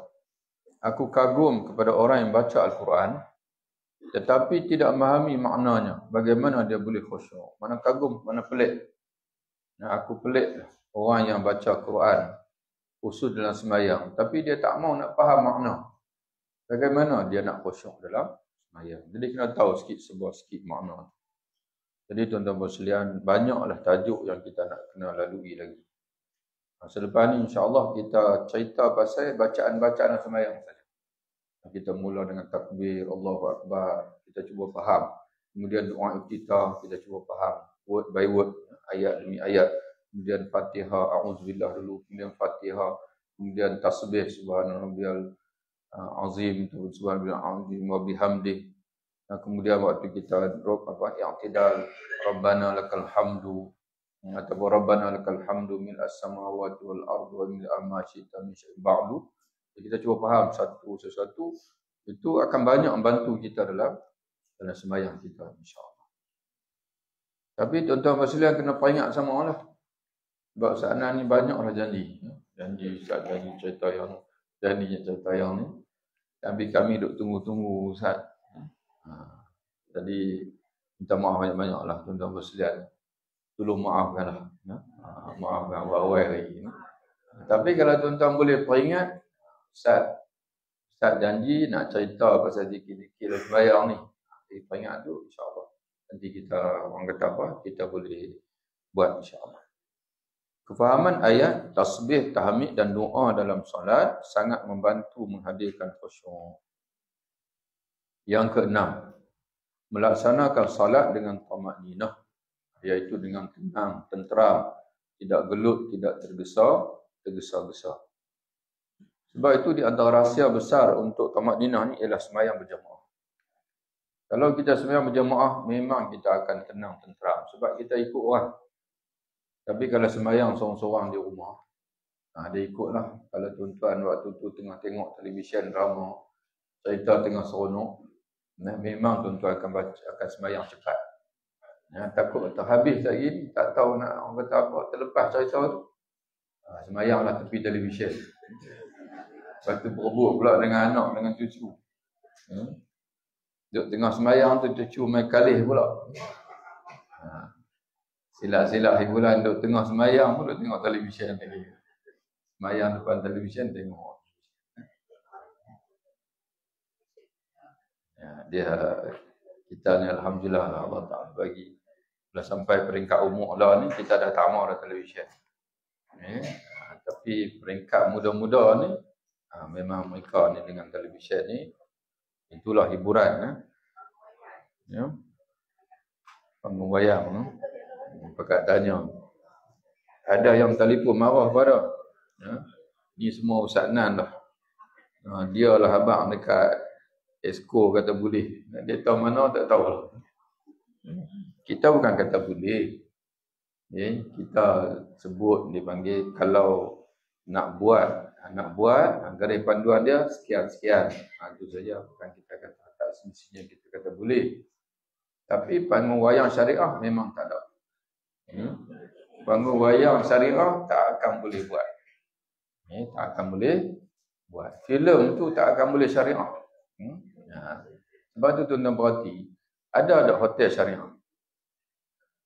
aku kagum kepada orang yang baca Al-Quran tetapi tidak memahami maknanya. Bagaimana dia boleh khusyuk? Mana kagum, mana pelik. Aku pelik orang yang baca Quran khusus dalam sembahyang tapi dia tak mau nak faham makna. Bagaimana dia nak khusyuk dalam sembahyang? Jadi kena tahu sikit makna. Jadi tuan-tuan sekalian, banyaklah tajuk yang kita nak kena lalui lagi. Selepas ni insya-Allah kita cerita pasal bacaan-bacaan sembahyang saja. Kita mula dengan takbir, Allahu Akbar, kita cuba faham. Kemudian doa iftitah, kita cuba faham word by word, ayat demi ayat. Kemudian Fatihah, a'udzubillah dulu, kemudian Fatihah, kemudian tasbih subhanarabbiyal azim, subhanallah azim wa bihamdih. Kemudian waktu kita i'tidal, rabbana lakal hamdu, ataupun rabbana lakal hamdu mil as-samawati wal ardi wa mil ma syi'ta min syai'in ba'du. Kita cuba faham satu-satu, itu akan banyak membantu kita dalam sembahyang kita insya-Allah. Tapi tuan-tuan sekalian kena peringat sama Allah. Sebab sana ni banyaklah janji Ustaz, janji cerita yang ni. Tapi kami duk tunggu-tunggu Ustaz. Jadi minta maaf banyak-banyaklah tuan-tuan sekalian. Tolong maafkanlah. Maafkan awal hari ni. Tapi kalau tuan-tuan boleh peringat, Ustaz janji nak cerita pasal zikir-zikir sembahyang ni. Peringat tu insya-Allah. Nanti kita orang kata apa, kita boleh buat insya-Allah. Kefahaman ayat, tasbih, tahmid dan doa dalam solat sangat membantu menghadirkan khusyuk. Yang keenam, melaksanakan solat dengan tamakninah, iaitu dengan tenang, tenteram, tidak gelut, tidak tergesa-gesa. Sebab itu di antara rahsia besar untuk tamakninah ni ialah sembahyang berjamaah. Kalau kita sembahyang berjamaah, memang kita akan tenang, tenteram sebab kita ikut orang. Tapi kalau sembahyang seorang-seorang di rumah, dia ikutlah. Kalau tuan-tuan waktu tu tengah tengok televisyen drama, cerita tengah seronok, memang tuan-tuan akan sembahyang cepat. Takut terhabis lagi, tak tahu nak orang kata apa, terlepas cerita tu. Sembahyanglah tepi televisyen. Lepas tu berebut pula dengan anak, dengan cucu. Duduk tengah sembahyang tu, cucu main kalih pula. Silap-silap hiburan duduk tengah sembahyang pun duduk tengok televisyen lagi. Sembahyang depan televisyen tengok. Kita ni alhamdulillah Allah Taala bagi dah sampai peringkat umur lah ni, kita dah tak mau dah televisyen. Tapi peringkat muda-muda ni memang mereka ni dengan televisyen ni itulah hiburan. Panggung wayang pakat tanya. Ada yang telefon marah pada. Ni semua Ustaz Nan lah. Dia lah abang dekat Esko kata boleh. Dia tahu mana tak tahu lah. Kita bukan kata boleh. Kita sebut dipanggil kalau nak buat garis panduan dia sekian-sekian. Itu saja, bukan kita kata tak semestinya kita kata boleh. Tapi panggung wayang syariah memang tak ada. Panggung wayang syariah tak akan boleh buat. Tak akan boleh buat. Filem tu tak akan boleh syariah. Sebab tu tuan-tuan perhati, ada hotel syariah?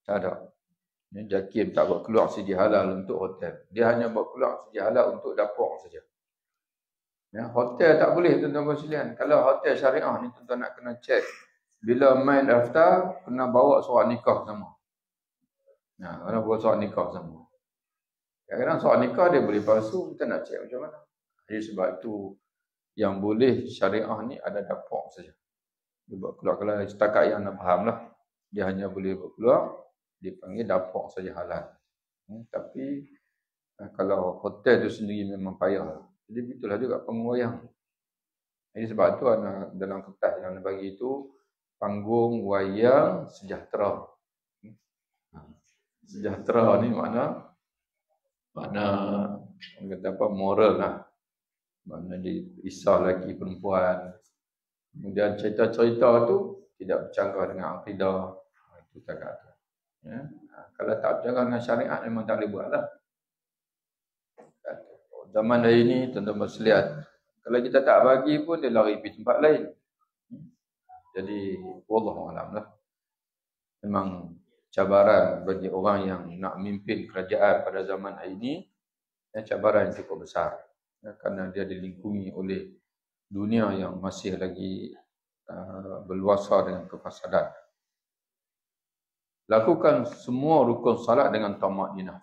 Tak ada. Jakim tak buat keluar segi halal untuk hotel. Dia hanya buat keluar segi halal untuk dapur saja. Hotel tak boleh tuan-tuan sekalian. Kalau hotel syariah ni tuan-tuan nak kena cek. Bila main daftar, kena bawa surat nikah sama. Kena bawa surat nikah sama. Kadang-kadang surat nikah dia boleh palsu, kita nak cek macam mana. Jadi sebab itu yang boleh syariah ni ada dapur saja. Dia buat keluar, kalau setakat yang nak faham lah. Dia hanya boleh buat keluar, dipanggil dapur saja halal. Tapi kalau hotel tu sendiri memang payah. Jadi begitulah juga panggung wayang. Jadi sebab tu dalam kertas yang bagi itu panggung wayang sejahtera. Sejahtera ni makna kata apa, moral lah. Makna dia isah lelaki perempuan, Kemudian cerita-cerita tu tidak bercanggah dengan akidah. Itu tak kata. Ya. Kalau tak bercanggah dengan syariat memang tak boleh buat lah. Zaman hari ini tuan-tuan bersekalian, kalau kita tak bagi pun dia lari pergi tempat lain. Jadi wallahu alam lah. Memang cabaran bagi orang yang nak memimpin kerajaan pada zaman hari ini, cabaran yang cukup besar. Kerana dia dilingkungi oleh dunia yang masih lagi berluasa dengan kefasadan. Lakukan semua rukun salat dengan tamakninah.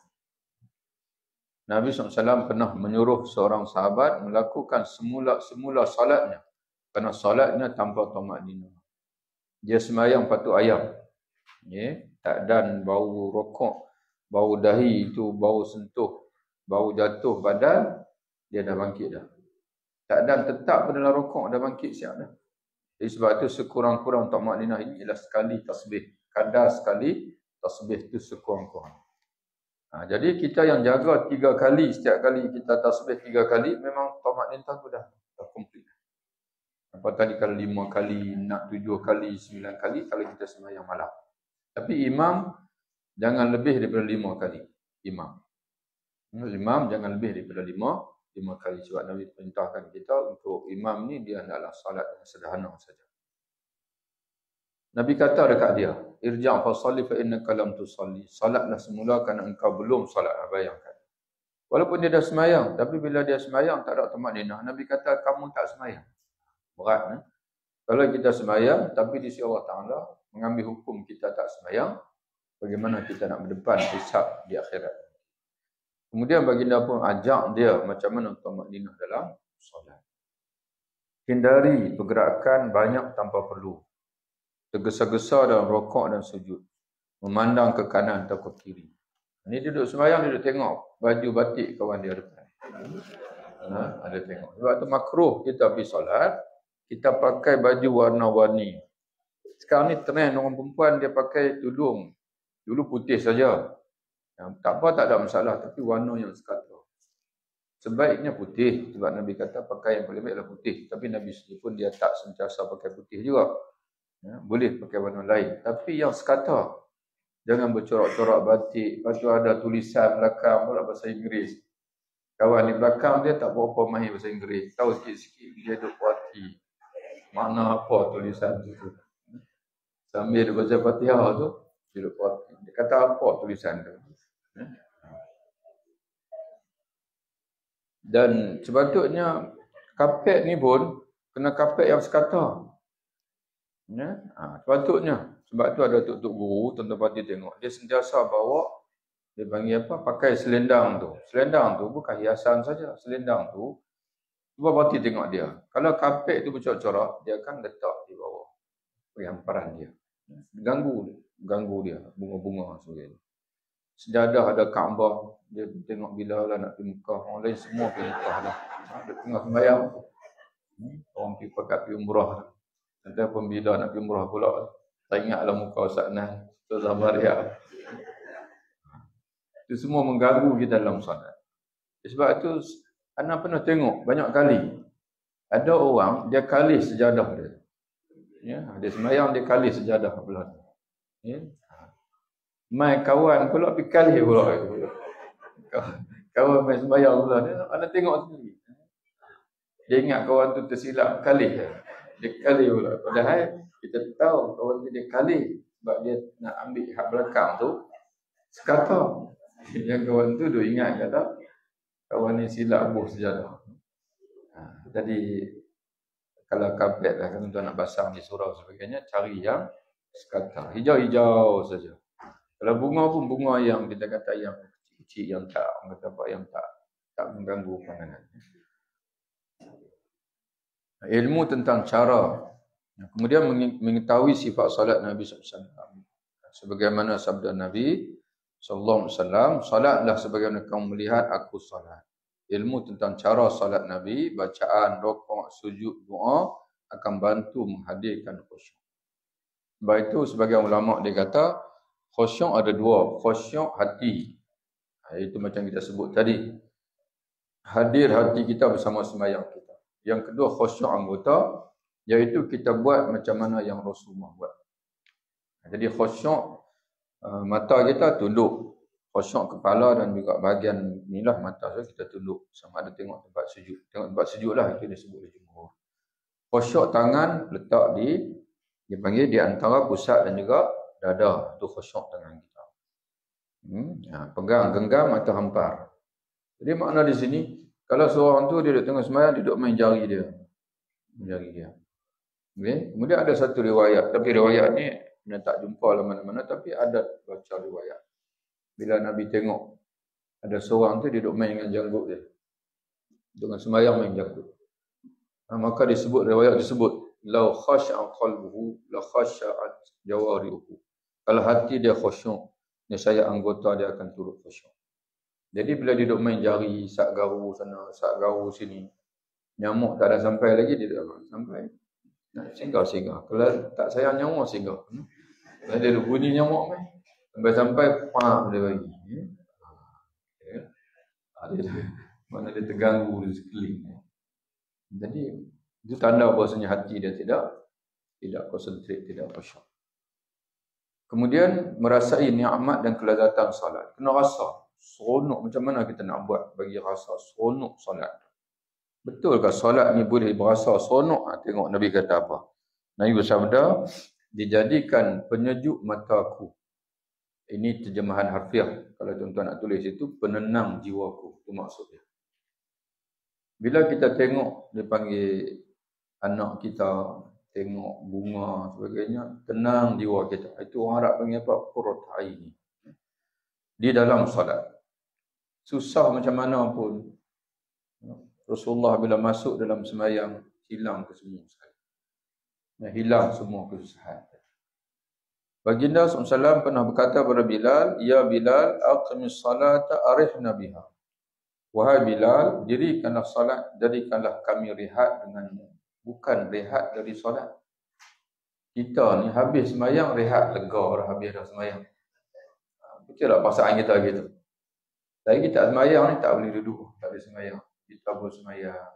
Nabi SAW pernah menyuruh seorang sahabat melakukan semula salatnya. Kerana salatnya tanpa tamakninah. Dia sembahyang patut ayam. Tak dan bau rokok, bau dahi itu, bau sentuh, bau jatuh badan, dia dah bangkit dah. Tak dan tetap pada rokok, dah bangkit siap dah. Jadi sebab itu sekurang-kurang tamakninah ini ialah sekali tasbih. Kadar sekali tasbih itu sekurang-kurang. Jadi kita yang jaga 3 kali, setiap kali kita tasbih 3 kali, memang tamakninah itu dah komplit. Apa tadi kalau 5 kali, nak 7 kali, 9 kali kalau kita sembahyang malam. Tapi imam jangan lebih daripada 5 kali. Imam jangan lebih daripada 5 kali. Sebab Nabi perintahkan kita untuk imam ni dia adalah salat yang sederhana saja. Nabi kata dekat dia, irja' fa salli fa innaka lam tusalli. Salatlah semula kerana engkau belum salat. Bayangkan. Walaupun dia dah sembahyang, tapi bila dia sembahyang tak ada tamakninah, Nabi kata kamu tak sembahyang. Berat. Kalau kita sembahyang tapi di sisi Allah Taala mengambil hukum kita tak sembahyang, bagaimana kita nak berdepan hisab di akhirat. Kemudian baginda pun ajak dia macam mana tamakninah dalam solat. Hindari pergerakan banyak tanpa perlu. Tergesa-gesa dalam rokok dan sujud. Memandang ke kanan atau ke kiri. Ini duduk sembahyang, duduk tengok baju batik kawan dia depan. Ada tengok. Sebab tu makruh kita pergi solat, kita pakai baju warna-warni. Sekarang ni trend orang perempuan dia pakai tudung. Dulu putih saja. Tak apa, tak ada masalah. Tapi warna yang sekata. Sebaiknya putih. Sebab Nabi kata pakai yang paling baik adalah putih. Tapi Nabi sendiri pun dia tak sentiasa pakai putih juga. Boleh pakai warna lain. Tapi yang sekata. Jangan bercorak-corak batik. Lepas tu ada tulisan belakang pula bahasa Inggeris. Kawan di belakang dia tak berapa mahir bahasa Inggeris. Tahu sikit-sikit dia duk puati. Makna apa tulisan tu. Sambil dia baca Fatihah tu, dia duk puati. Dia kata apa tulisan tu. Dan sepatutnya kapet ni pun kena kapet yang sekata. Sepatutnya. Sebab tu ada tok-tok guru, tuan-tuan parti tengok. Dia sentiasa bawa, dia panggil apa, pakai selendang tu. Selendang tu bukan hiasan saja. Selendang tu, cuba parti tengok dia. Kalau kapet tu bercorak-corak, dia akan letak di bawah hamparan dia. Ganggu dia, bunga-bunga sebagainya. Sejadah ada Kaabah, dia tengok bila lah nak pergi Mekah. Orang lain semua pergi Mekah dah. Dia tengah sembahyang. Orang pergi pakat pergi umrah. Nanti pun bila nak pergi umrah pula. Tak ingatlah muka Ustaz Nan, Ustaz Maria. Itu semua mengganggu kita dalam solat. Sebab itu, Ana pernah tengok banyak kali. Ada orang, dia kalih sejadah dia. Dia sembahyang, dia kalih sejadah belah. Mai kawan pula pergi kalih pula. Kawan mai sembahyang pula. Ana tengok sendiri. Dia ingat kawan tu tersilap kalih. Dia kalih pula. Padahal kita tahu kawan dia kalih sebab dia nak ambil hak belakang tu sekata. Yang kawan tu dia ingat kata kawan ni silap buh sejadah. Jadi kalau kapet lah kan tuan nak pasang di surau sebagainya, cari yang sekata. Hijau-hijau saja. Kalau bunga pun bunga yang kita kata yang kecil-kecil, yang tak, orang kata apa, yang tak mengganggu pandangan. Ilmu tentang cara. Kemudian mengetahui sifat salat Nabi SAW. Sebagaimana sabda Nabi SAW, salatlah sebagaimana kamu melihat aku salat. Ilmu tentang cara salat Nabi, bacaan, rokok, sujud, doa akan bantu menghadirkan khusyuk. Sebab itu sebagian ulama dia kata khusyuk ada dua, khusyuk hati. Itu macam kita sebut tadi. Hadir hati kita bersama sembahyang kita. Yang kedua khusyuk anggota. Iaitu kita buat macam mana yang Rasulullah buat. Jadi khusyuk mata kita tunduk. Khusyuk kepala dan juga bahagian inilah mata kita tunduk. Sama ada tengok tempat sujud. Tengok tempat sujud lah, itu disebut oleh jumhur. Khusyuk tangan letak dipanggil di antara pusat dan juga dada. Itu khusyuk tangan kita. Pegang, genggam atau hampar. Jadi makna di sini, kalau seorang tu dia duduk tengah sembahyang, dia duduk main jari dia. Jari dia. Okay. Kemudian ada satu riwayat, tapi riwayat ni saya tak jumpa lah mana-mana, tapi ada baca riwayat. Bila Nabi tengok ada seorang tu dia duduk main dengan janggut dia. Dengan sembahyang main janggut. Maka riwayat disebut, lau khasha'a qalbuhu la khasha'at jawarihi. Kalau hati dia khusyuk, nescaya anggota dia akan turut khusyuk. Jadi bila dia duduk main jari, sak garu sana, sak garu sini, nyamuk tak ada sampai lagi, dia tak sampai. Nak singgah. Kalau tak sayang nyamuk, singgah. Kalau dia duduk bunyi nyamuk main, sampai pam dia bagi. Mana dia terganggu di sekeliling. Jadi itu tanda bahasanya hati dia tidak konsentrate, tidak khusyuk. Kemudian merasai nikmat dan kelazatan salat. Kena rasa seronok macam mana kita nak buat bagi rasa seronok salat. Betulkah salat ni boleh berasa seronok? Tengok Nabi kata apa. Nabi bersabda, dijadikan penyejuk mataku. Ini terjemahan harfiah. Kalau tuan-tuan nak tulis itu, penenang jiwaku. Itu maksudnya. Bila kita tengok, dia panggil anak kita, tengok bunga sebagainya, tenang jiwa kita. Itu orang Arab panggil apa? Qurrat aini. Di dalam salat. Susah macam mana pun. Rasulullah bila masuk dalam sembahyang, hilang kesemua sekali. Hilang semua kesusahan. Baginda SAW pernah berkata kepada Bilal, Ya Bilal, aqimis salata arihna biha. Wahai Bilal, dirikanlah salat, jadikanlah kami rehat denganmu. Bukan rehat dari solat. Kita ni habis sembahyang, rehat, lega dah habis dah sembahyang. Betul tak perasaan kita gitu? Tapi kita sembahyang ni tak boleh duduk, tak boleh sembahyang. Kita boleh sembahyang.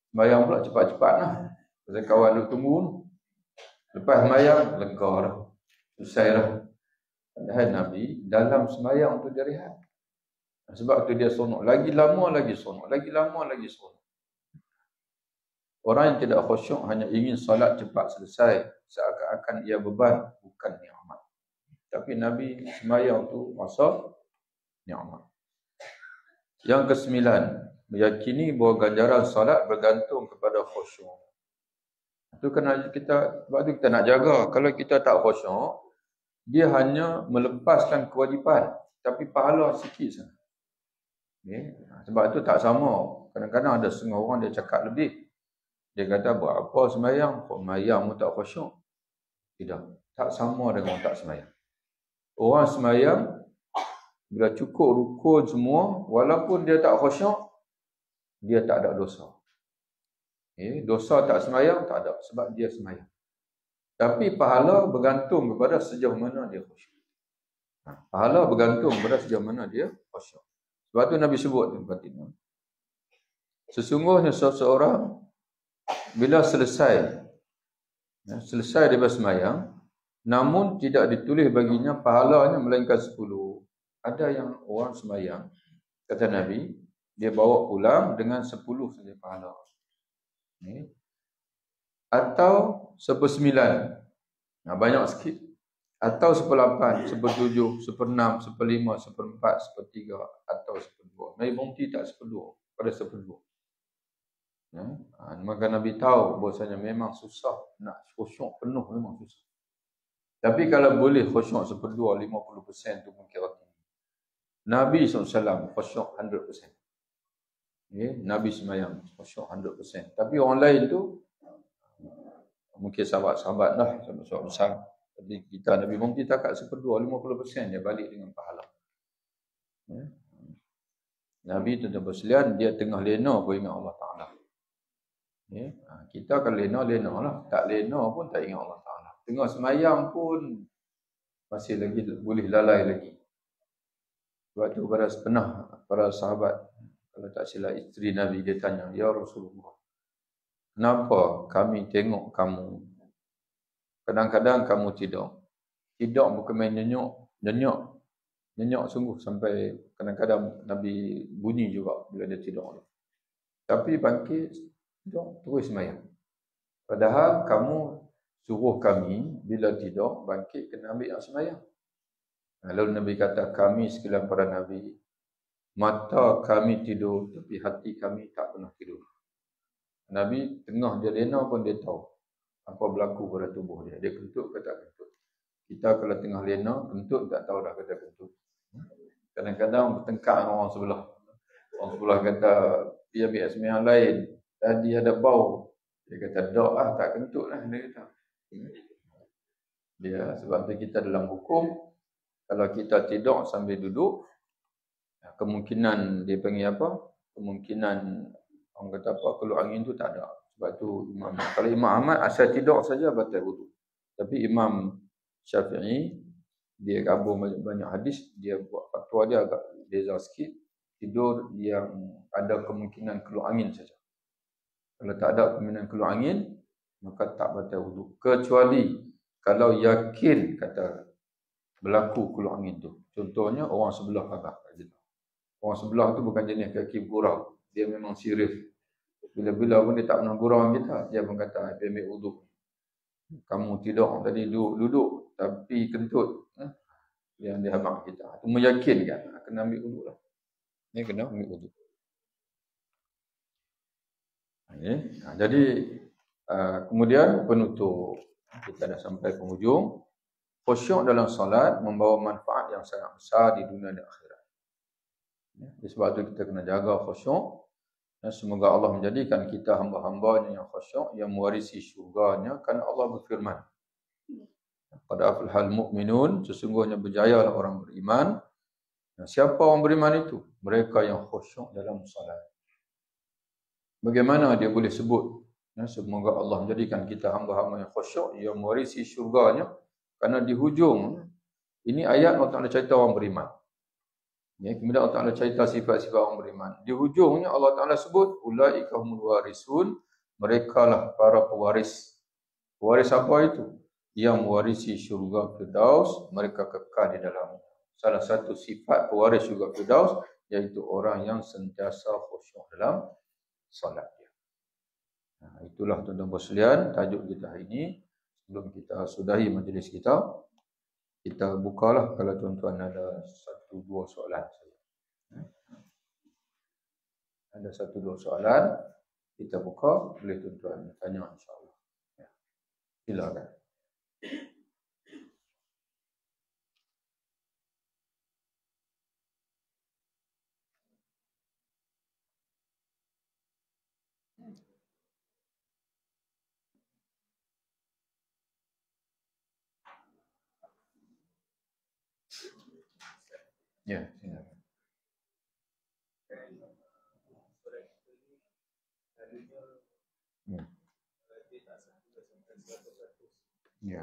Sembahyang pula cepat-cepat lah. Pasal kawan duduk tunggu tu. Lepas sembahyang, lega dah. Selesai dah. Padahal Nabi dalam sembahyang tu dia rehat. Sebab tu dia sonok. Lagi lama lagi sonok. Lagi lama lagi sonok. Orang yang tidak khusyuk hanya ingin salat cepat selesai. Seakan-akan ia beban, bukan nikmat. Tapi Nabi sembahyang tu rasa nikmat. Yang kesembilan, meyakini bahawa ganjaran salat bergantung kepada khusyuk. Itu kena sebab tu kita nak jaga. Kalau kita tak khusyuk, dia hanya melepaskan kewajipan, tapi pahala sikit saja. Okay. Sebab itu tak sama. Kadang-kadang ada setengah orang dia cakap lebih. Dia kata, buat apa sembahyang? Sembahyang pun tak khusyuk. Tidak. Tak sama dengan tak sembahyang. Orang sembahyang, bila cukup rukun semua, walaupun dia tak khusyuk, dia tak ada dosa. Dosa tak sembahyang, tak ada. Sebab dia sembahyang. Tapi pahala bergantung kepada sejauh mana dia khusyuk. Pahala bergantung kepada sejauh mana dia khusyuk. Sebab tu Nabi sebut, sesungguhnya seseorang bila selesai daripada sembahyang, namun tidak ditulis baginya pahalanya melainkan 10. Ada yang orang sembahyang, kata Nabi, dia bawa pulang dengan 10 saja pahala. Atau 1/9. Banyak sikit. Atau 1/8, 1/7, 1/6, 1/5, 1/4, 1/3 atau 1/2. Nabi berhenti tak 1/2, pada 1/2. Maka Nabi tahu bahasanya memang susah nak khusyuk penuh, memang susah. Tapi kalau boleh khusyuk 1/2, 50% tu mungkin tinggi. Nabi SAW khusyuk 100%. Nabi sembahyang khusyuk 100%. Tapi orang lain tu mungkin sahabat-sahabat lah, sahabat-sahabat besar. Tapi kita Nabi mungkin tak kat 1/2, 50% dia balik dengan pahala. Nabi tu berselian, dia tengah lena pun ingat Allah Ta'ala. Kita kalau lena lah. Tak lena pun tak ingat Allah Ta'ala. Tengah sembahyang pun masih lagi boleh lalai lagi. Sebab tu para sahabat, kalau tak silap isteri Nabi, dia tanya, Ya Rasulullah, kenapa kami tengok kamu? Kadang-kadang kamu tidur. Tidur bukan main nyenyok sungguh sampai kadang-kadang Nabi bunyi juga bila dia tidur. Tapi bangkit, tidur, terus sembahyang. Padahal kamu suruh kami bila tidur, bangkit kena ambil yang sembahyang. Lalu Nabi kata, kami sekalian para Nabi, mata kami tidur tapi hati kami tak pernah tidur. Nabi tengah dia lena pun dia tahu apa berlaku pada tubuh dia. Dia kentut ke tak kentut. Kita kalau tengah lena, kentut tak tahu dah kata kentut. Kadang-kadang bertengkar dengan orang sebelah. Orang sebelah kata, dia ambil sembahyang lain. Tadi ada bau. Dia kata, tak kentut lah. Dia kata. Dia, sebab tu kita dalam hukum, kalau kita tidur sambil duduk, kemungkinan dia panggil apa? Kemungkinan orang kata apa? Keluar angin tu tak ada. Sebab tu kalau Imam Ahmad asal tidur saja batal wudu. Tapi Imam Syafi'i dia gabung banyak hadis, dia buat fatwa dia agak beza sikit. Tidur yang ada kemungkinan keluar angin saja. Kalau tak ada kemungkinan keluar angin, maka tak batal wudu. Kecuali kalau yakin kata berlaku keluar angin tu. Contohnya orang sebelah khabar. Orang sebelah tu bukan jenis kaki gurau. Dia memang serius. Bila-bila pun dia tak pernah gurau kita. Dia pun kata, dia ambil wudu. Kamu tidur tadi duduk tapi kentut. Yang dia habang kita. Itu meyakinkan. Kena ambil wudu lah. Ini kena ambil wudu. Jadi, kemudian penutup. Kita dah sampai penghujung. Khusyuk dalam solat membawa manfaat yang sangat besar di dunia dan akhirat. Sebab itu kita kena jaga khusyuk. Dan semoga Allah menjadikan kita hamba-hambanya yang khusyuk, yang mewarisi syurganya. Kerana Allah berfirman, qad aflahal mu'minun, sesungguhnya berjayalah orang beriman. Nah, siapa orang beriman itu? Mereka yang khusyuk dalam solat. Bagaimana dia boleh sebut? Semoga Allah menjadikan kita hamba-hamba yang khusyuk, yang mewarisi syurganya. Kerana di hujung, ini ayat Allah Ta'ala cerita orang beriman. Kemudian Allah Ta'ala cerita sifat-sifat orang beriman. Di hujungnya Allah Ta'ala sebut, ulaika humul warisun, mereka lah para pewaris. Pewaris apa itu? Yang mewarisi syurga Firdaus, mereka kekal di dalam. Salah satu sifat pewaris syurga Firdaus, iaitu orang yang sentiasa khusyuk dalam solat dia. Itulah tuan-tuan sekalian, tajuk kita hari ini. Sebelum kita sudahi majlis kita, kita bukalah kalau tuan-tuan ada 1-2 soalan. Ada 1-2 soalan, kita buka, boleh tuan-tuan tanya insyaAllah. Silakan. Ya, silakan. Ya.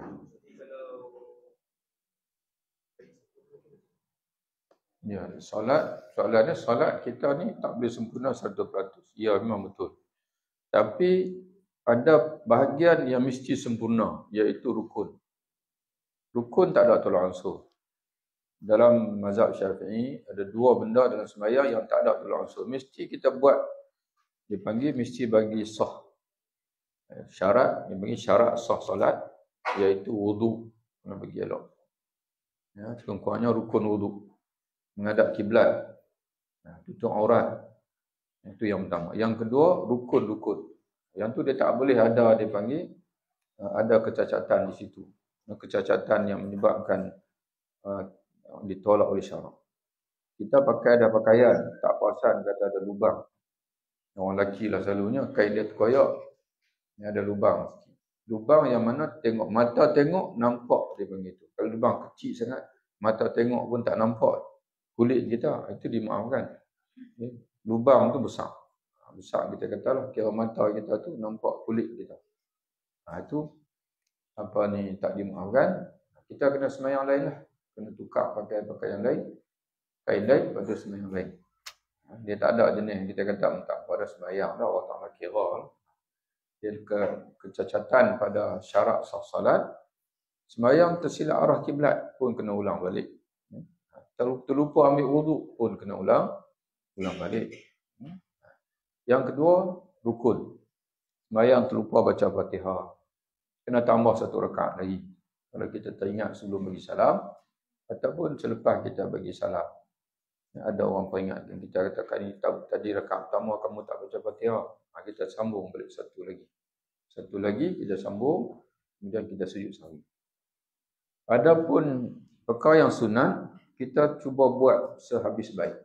Ya, soalannya solat kita ni tak boleh sempurna 100%. Ya, memang betul. Tapi ada bahagian yang mesti sempurna, iaitu rukun. Rukun tak ada tolak ansur. Dalam mazhab Syafi'i ada 2 benda dalam sembahyang yang tak ada tolak ansur. Mesti kita buat. Dipanggil mesti bagi sah. Syarat, dia panggil syarat sah solat, iaitu wudu. Kena bagi elok. Ya, sekurang-kurangnya rukun wudu. Menghadap kiblat. Tutup aurat. Itu yang pertama. Yang kedua, rukun-rukun. Yang tu dia tak boleh ada, dia panggil ada kecacatan di situ. Kecacatan yang menyebabkan ditolak oleh syarak. Kita pakai ada pakaian, tak perasan kata ada lubang. Orang lelaki lah selalunya, kain dia terkoyak, ni ada lubang. Lubang yang mana tengok, mata tengok, nampak dia panggil itu. Kalau lubang kecil sangat, mata tengok pun tak nampak kulit kita, itu dimaafkan. Lubang tu besar. Besar kita katalah, kira mata kita tu nampak kulit kita. Itu apa ni tak dimaafkan. Kita kena sembahyang lain lah. Kena tukar pakai pakaian lain. Kain lain, lepas tu sembahyang lain. Dia tak ada jenis kita kata tak pada sembahyang dah, Allah Ta'ala kira. dia kecacatan pada syarat sah salat, sembahyang tersilap arah kiblat pun kena ulang balik. Terlupa ambil wuduk pun kena ulang balik. Yang kedua, rukun. Sembahyang terlupa baca Fatihah, kena tambah 1 rakaat lagi. Kalau kita teringat sebelum bagi salam ataupun selepas kita bagi salam. Ada orang peringatkan kita, katakan ni tadi rakaat pertama kamu tak baca Fatihah, kita sambung balik satu lagi kita sambung, kemudian kita sujud sahwi. Adapun perkara yang sunat, kita cuba buat sehabis baik.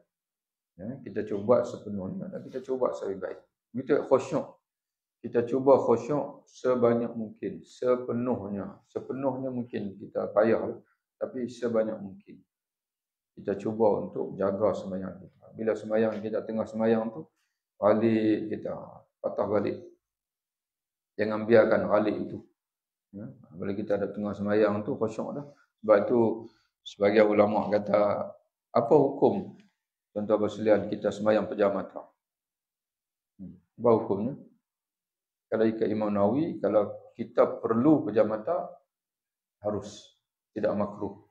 Kita cuba buat sepenuhnya dan kita cuba buat sehabis baik. Begitu khusyuk. Kita cuba khusyuk sebanyak mungkin, sepenuhnya mungkin kita payah, tapi sebanyak mungkin. Kita cuba untuk jaga sembahyang kita. Bila sembahyang kita tengah sembahyang tu, balik kita patah balik. Jangan biarkan balik itu. Bila kita ada tengah sembahyang tu khusyuk dah. Sebab itu sebagian ulama kata, apa hukum tuan-tuan bersekalian kita sembahyang pejam mata? Apa hukumnya? Kalau ikut Imam Nawawi, kalau kita perlu pejam mata, harus, tidak makruh.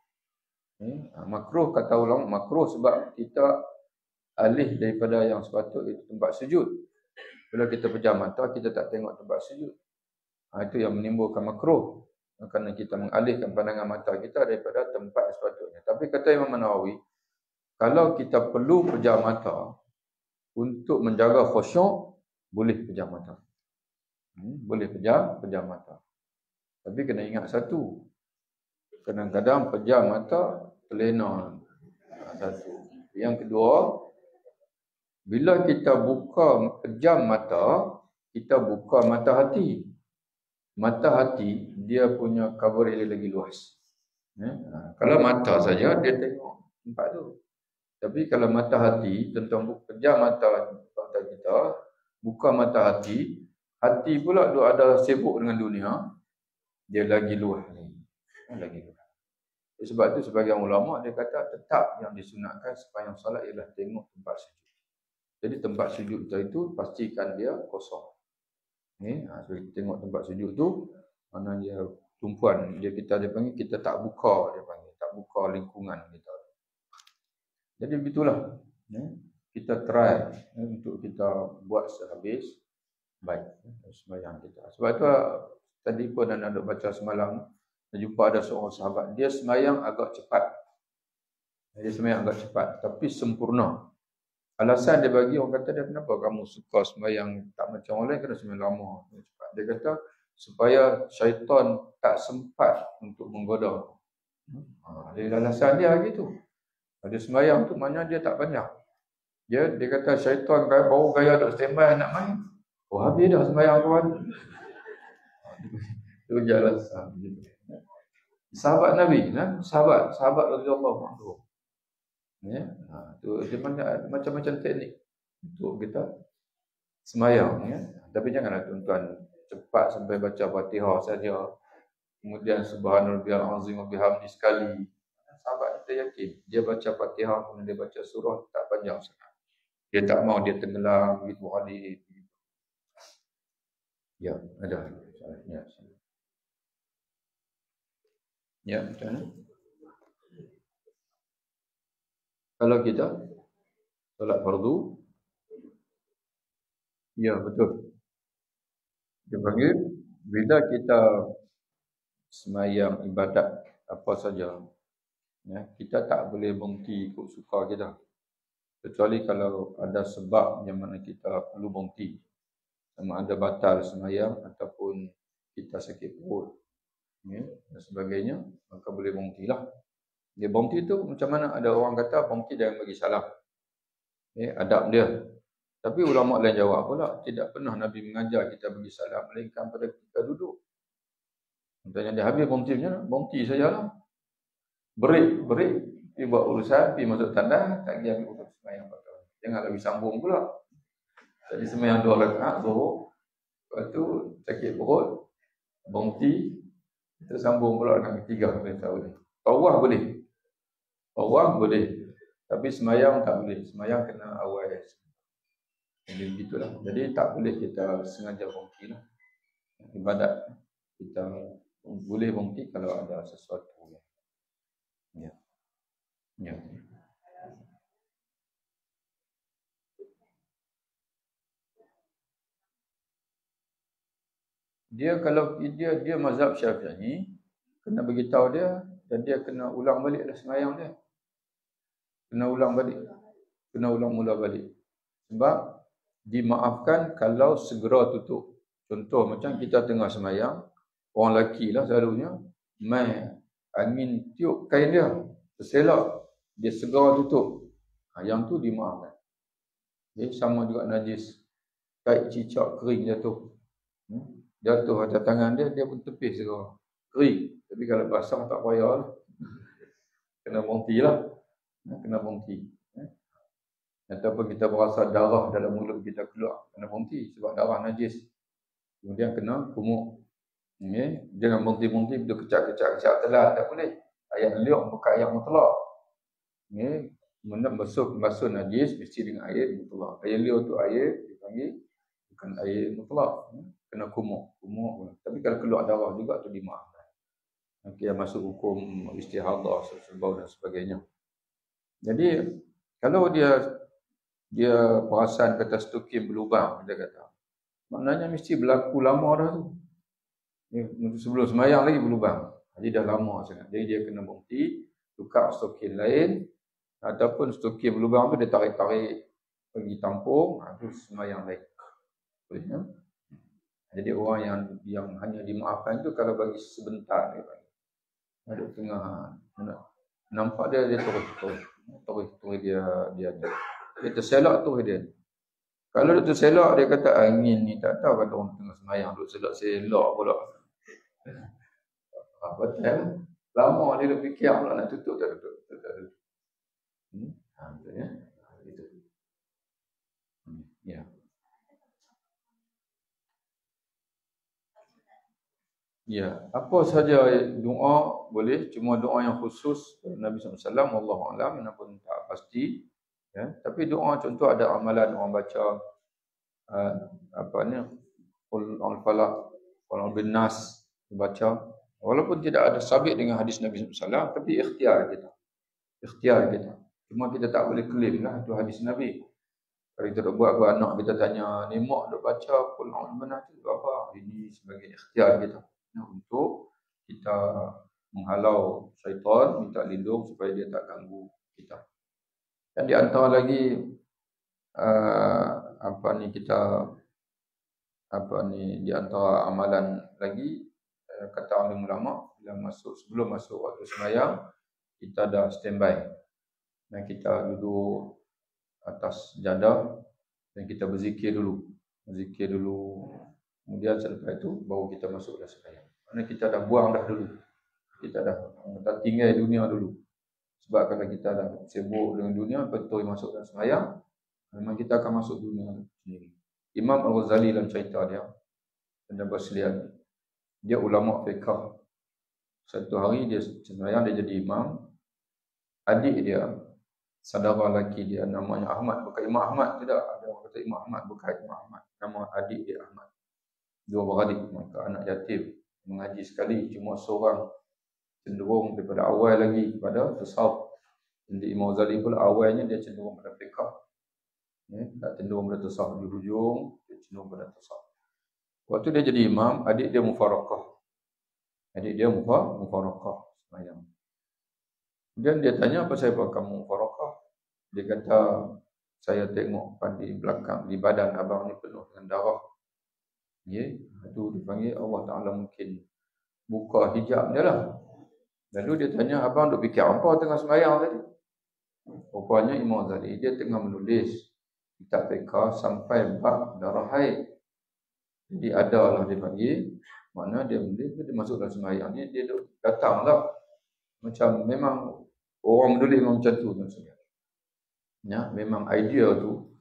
Makruh kata ulama, makruh sebab kita alih daripada yang sepatut, itu tempat sujud. Bila kita pejam mata, kita tak tengok tempat sujud. Itu yang menimbulkan makruh, kerana kita mengalihkan pandangan mata kita daripada tempat sepatutnya. Tapi kata Imam Nawawi, kalau kita perlu pejam mata untuk menjaga khusyuk, boleh pejam mata. Boleh pejam mata. Tapi kena ingat satu, kadang-kadang pejam mata terlena. Satu. Yang kedua, bila kita buka pejam mata, kita buka mata hati. Mata hati dia punya cover area lagi luas. Kalau mata saja dia tengok tempat tu. Tapi kalau mata hati, tentang pejam mata kita, buka mata hati, hati pula dia ada sibuk dengan dunia, dia lagi luas lagi. Sebab itu sebagian ulama dia kata tetap yang disunatkan sepanjang solat ialah tengok tempat sujud. Jadi tempat sujud itu pastikan dia kosong. So kita tengok tempat sujud tu, mana dia tumpuan, dia panggil, kita tak buka, tak buka lingkungan kita. Jadi begitulah. Kita try untuk kita buat sehabis baik sembahyang kita. Sebab itu tadi pun anda nak baca semalam, jumpa ada seorang sahabat, dia sembahyang agak cepat. Tapi sempurna. Alasan dia bagi, orang kata dia, kenapa kamu suka sembahyang tak macam orang lain, kena sembahyang lama, cepat. Dia kata supaya syaitan tak sempat untuk menggoda. Alasan dia gitu. Dia sembahyang tu maknanya dia tak banyak. Dia kata syaitan baru gaya duk standby nak main. Habis dah sembahyang kawan. Itu je alasan. Sahabat Nabi, sahabat radhiyallahu anhu. Tu dia macam-macam teknik untuk kita sembahyang. Tapi janganlah tuan-tuan cepat sampai baca Fatihah saja, kemudian subhanallahil azim wa bihamdi sekali. Sahabat kita yakin dia baca Fatihah, kemudian dia baca surah tak panjang sangat. Dia tak mau dia tenggelam begitu hadis. Ya, ada. Ya, macam mana? Kalau kita solat fardu, ya betul. Dia panggil, bila kita sembahyang ibadat apa saja, kita tak boleh berhenti ikut suka kita. Kecuali kalau ada sebab yang mana kita perlu berhenti. Sama ada batal sembahyang ataupun kita sakit perut, dan sebagainya, maka boleh berhentilah. Dia berhenti tu macam mana? Ada orang kata berhenti jangan bagi salam. Adab dia. Tapi ulama lain jawab pula, tidak pernah Nabi mengajar kita bagi salam melainkan pada kita duduk. Contohnya dia habis berhenti macam mana? Berhenti sajalah. Break, pergi buat urusan, pergi masuk tanda, tak pergi ambil urusan sembahyang batal. Jangan lagi sambung pula. Tadi sembahyang 2 rakaat zuhur, lepas tu sakit perut, berhenti, kita sambung pula dengan ketiga boleh. Tawaf boleh. Tapi sembahyang tak boleh. Sembahyang kena awal. Jadi begitulah. Jadi tak boleh kita sengaja berhenti lah. ibadat kita boleh berhenti kalau ada sesuatu. Ya. Ya. Dia kalau dia mazhab Syafi'i, kena beritahu dia dan dia kena ulang balik dah sembahyang dia. Kena ulang balik. Kena ulang mula balik. Sebab dimaafkan kalau segera tutup. Contoh macam kita tengah sembahyang, orang lelaki lah selalunya, mai angin tiup kain dia, terselak, dia segera tutup. Yang tu dimaafkan. Jadi sama juga najis. Kait cicak kering jatuh. Jatuh atas tangan dia, dia pun tepis segera. Kering. Tapi kalau basah tak payah lah. Kena berhenti lah. Kena berhenti. Ataupun kita berasa darah dalam mulut kita keluar, kena berhenti sebab darah najis. Kemudian kena kumuk. Jangan berhenti-berhenti betul kecak-kecak telat, tak boleh. Ayat liuk bukan ayat mutlak. Basuh najis mesti dengan air mutlak. Ayat liuk tu air dipanggil bukan air mutlak. Kena kumuk. Tapi kalau keluar darah juga tu dimaafkan. Okey, masuk hukum istihadah, sebau dan sebagainya. Jadi kalau dia perasan kata stokin berlubang, dia kata, maknanya mesti berlaku lama dah tu. Sebelum sembahyang lagi berlubang. Jadi dah lama sangat. Jadi dia kena berhenti, tukar stokin lain, ataupun stokin berlubang tu dia tarik-tarik pergi tampung, tu sembahyang lain. Boleh, ya? Jadi orang yang hanya dimaafkan tu kalau bagi sebentar dia bagi. Ada tengah nampak dia terus dia terselak tu dia. Kalau dia terselak, dia kata angin ni tak tahu kata orang tengah semayang duk selak pula. Betul. Lama dia duk fikir pula nak tutup tak tutup. Betul ya. Itu. Ya. Ya, apa saja doa boleh, cuma doa yang khusus Nabi SAW, wallahu a'lam, pun tak pasti. Ya, tapi doa contoh ada amalan orang baca qul al-falaq, qul bin nas baca, walaupun tidak ada sabit dengan hadis Nabi SAW, tapi ikhtiar kita. Cuma kita tak boleh claim lah itu hadis Nabi. Kalau kita duk buat anak kita tanya, ni mak duk baca qul bin nas tu apa? Ini sebagai ikhtiar kita untuk kita menghalau syaitan, minta lindung supaya dia tak ganggu kita. Dan di antara lagi di antara amalan lagi, kata ulama, sebelum masuk waktu sembahyang, kita dah standby dan kita duduk atas jadah dan kita berzikir dulu. Kemudian selepas itu baru kita masuk dalam sembahyang. Maksudnya kita dah buang dah dulu. Kita tinggal dunia dulu. Sebab kalau kita dah sibuk dengan dunia, betul masuk dalam sembahyang, memang kita akan masuk dunia sendiri. Imam Al-Ghazali dalam cerita dia, pendapat sekalian, dia ulama fiqh. Satu hari dia sembahyang, dia jadi imam. Adik dia, saudara lelaki dia, namanya Ahmad, bukan Imam Ahmad, tidak. Ada orang kata Imam Ahmad, bukan Imam Ahmad. Nama adik dia Ahmad. Dua beradik, maka anak yatim, mengaji sekali, cuma seorang, cenderung daripada awal lagi kepada tasawuf. Jadi Imam Ghazali pula awalnya dia cenderung pada fiqh. Tak cenderung pada tasawuf di hujung, dia cenderung pada tasawuf. Waktu dia jadi imam, adik dia mufaraqah semayang. Kemudian dia tanya, apa sebab kamu mufaraqah? Dia kata, saya tengok di belakang, di badan abang ni penuh dengan darah. Itu dipanggil Allah Ta'ala mungkin buka hijab dia lah. Lalu dia tanya, abang duk fikir apa tengah sembahyang tadi? Rupanya Imam Ghazali dia tengah menulis kitab fiqh sampai bab darah haid. Jadi adalah dia panggil, mana dia masuk dalam sembahyang ni, dia datang lah. Macam memang orang menulis memang macam tu maksudnya. Ya, memang idea tu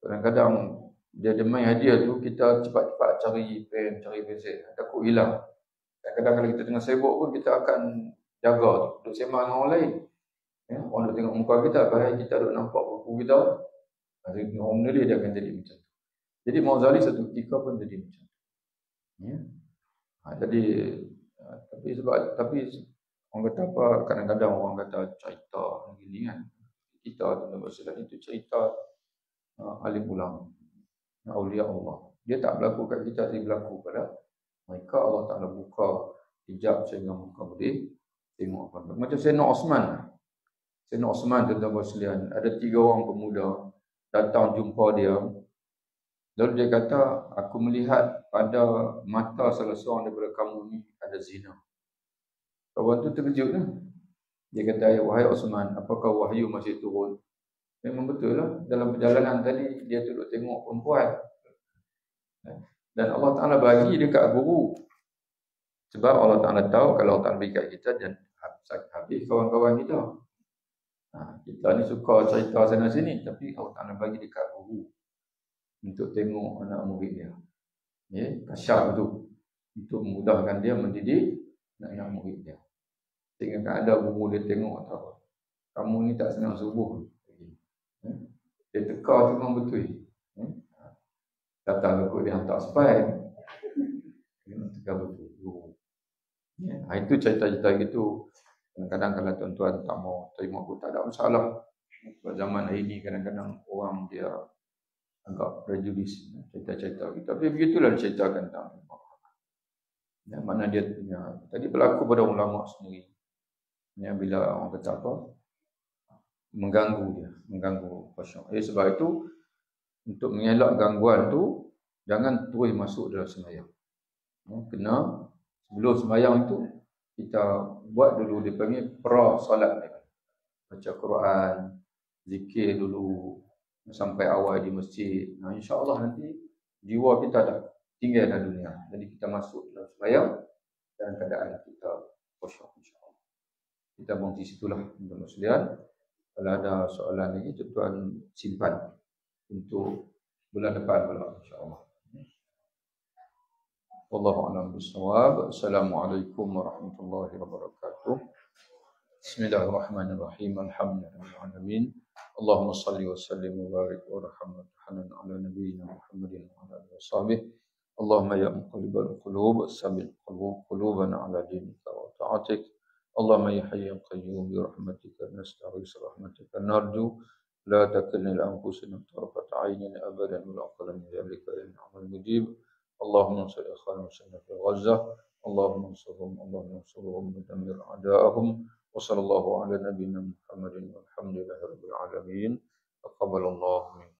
kadang-kadang dia main idea tu, kita cepat-cepat cari pen, cari pensel, takut hilang. Kadang-kadang kalau kita tengah sibuk pun kita akan jaga tu, duk sembang dengan orang lain. Orang duk tengok muka kita, bahaya kita duk nampak buku kita. Orang menulis dia akan jadi macam tu. Jadi Imam Ghazali satu ketika pun jadi macam tu. Ya. Jadi tapi orang kata apa, kadang-kadang orang kata cerita begini kan. Kita dalam bahasa Islam itu cerita alim ulama, aulia Allah. Dia tak berlaku kat kita, dia berlaku pada mereka. Allah Ta'ala buka hijab sehingga mereka boleh tengok apa. Macam Sayyidina Osman. Sayyidina Osman tuan-tuan sekalian, ada 3 orang pemuda datang jumpa dia. Lalu dia kata, aku melihat pada mata salah seorang daripada kamu ni ada zina. Kawan tu terkejut lah. Dia kata, wahai Osman, apakah wahyu masih turun? Memang betul lah. Dalam perjalanan tadi, dia duduk tengok perempuan. Dan Allah Ta'ala bagi dekat guru. Sebab Allah Ta'ala tahu kalau Allah Ta'ala bagi kat kita, dan habis kawan-kawan kita. Kita ni suka cerita sana sini, tapi Allah Ta'ala bagi dekat guru untuk tengok anak murid dia. Ya, kasyaf tu. Untuk memudahkan dia mendidik anak murid dia. Sehingga kan ada guru dia tengok tahu, kamu ni tak senang subuh. Dia teka tu memang betul. Datang aku dia hantar spy. Teka betul guru. Ya, itu cerita-cerita gitu. Kadang-kadang kalau tuan-tuan tak mau terima pun tak ada masalah. Sebab zaman ini kadang-kadang orang dia agak prejudis cerita-cerita gitu. Tapi begitulah diceritakan tentang ya, mana dia punya. Tadi berlaku pada ulama sendiri. Ya, bila orang kata apa, mengganggu dia, mengganggu khusyuk. Sebab itu untuk mengelak gangguan tu, jangan terus masuk dalam sembahyang. Kena sebelum sembahyang itu kita buat dulu, dipanggil pra-solat. Baca Quran, zikir dulu sampai awal di masjid. InsyaAllah nanti jiwa kita dah tinggal dalam dunia. Jadi kita masuk dalam sembahyang dalam keadaan kita khusyuk, insyaAllah. Kita berhenti situlah untuk sekalian. Kalau ada soalan lagi, tuan simpan untuk bulan depan pula, insyaAllah. Wallahu a'lam bishawab. Assalamualaikum warahmatullahi wabarakatuh. Bismillahirrahmanirrahim. Alhamdulillahil alamin. Allahumma salli wa sallim wa barik wa rahmah hanan ala nabiyyina Muhammadin wa ala alihi washabbihi. Allahumma ya muqallibal qulub, tsabbit qulubana ala dinika wa ta'atik. Allahumma ya hayyul qayyum bi rahmatika nastaghith rahmatika narju la takilna ila anfusina tarfata 'aynin abadan wa la aqalla min dhalika innal mujib. Allahumma salli ala Muhammad fi Gaza. Allahumma ansurhum wa dammir a'da'ahum. Wa sallallahu ala nabiyyina Muhammadin walhamdulillahi rabbil alamin. Taqabbalallahu minkum.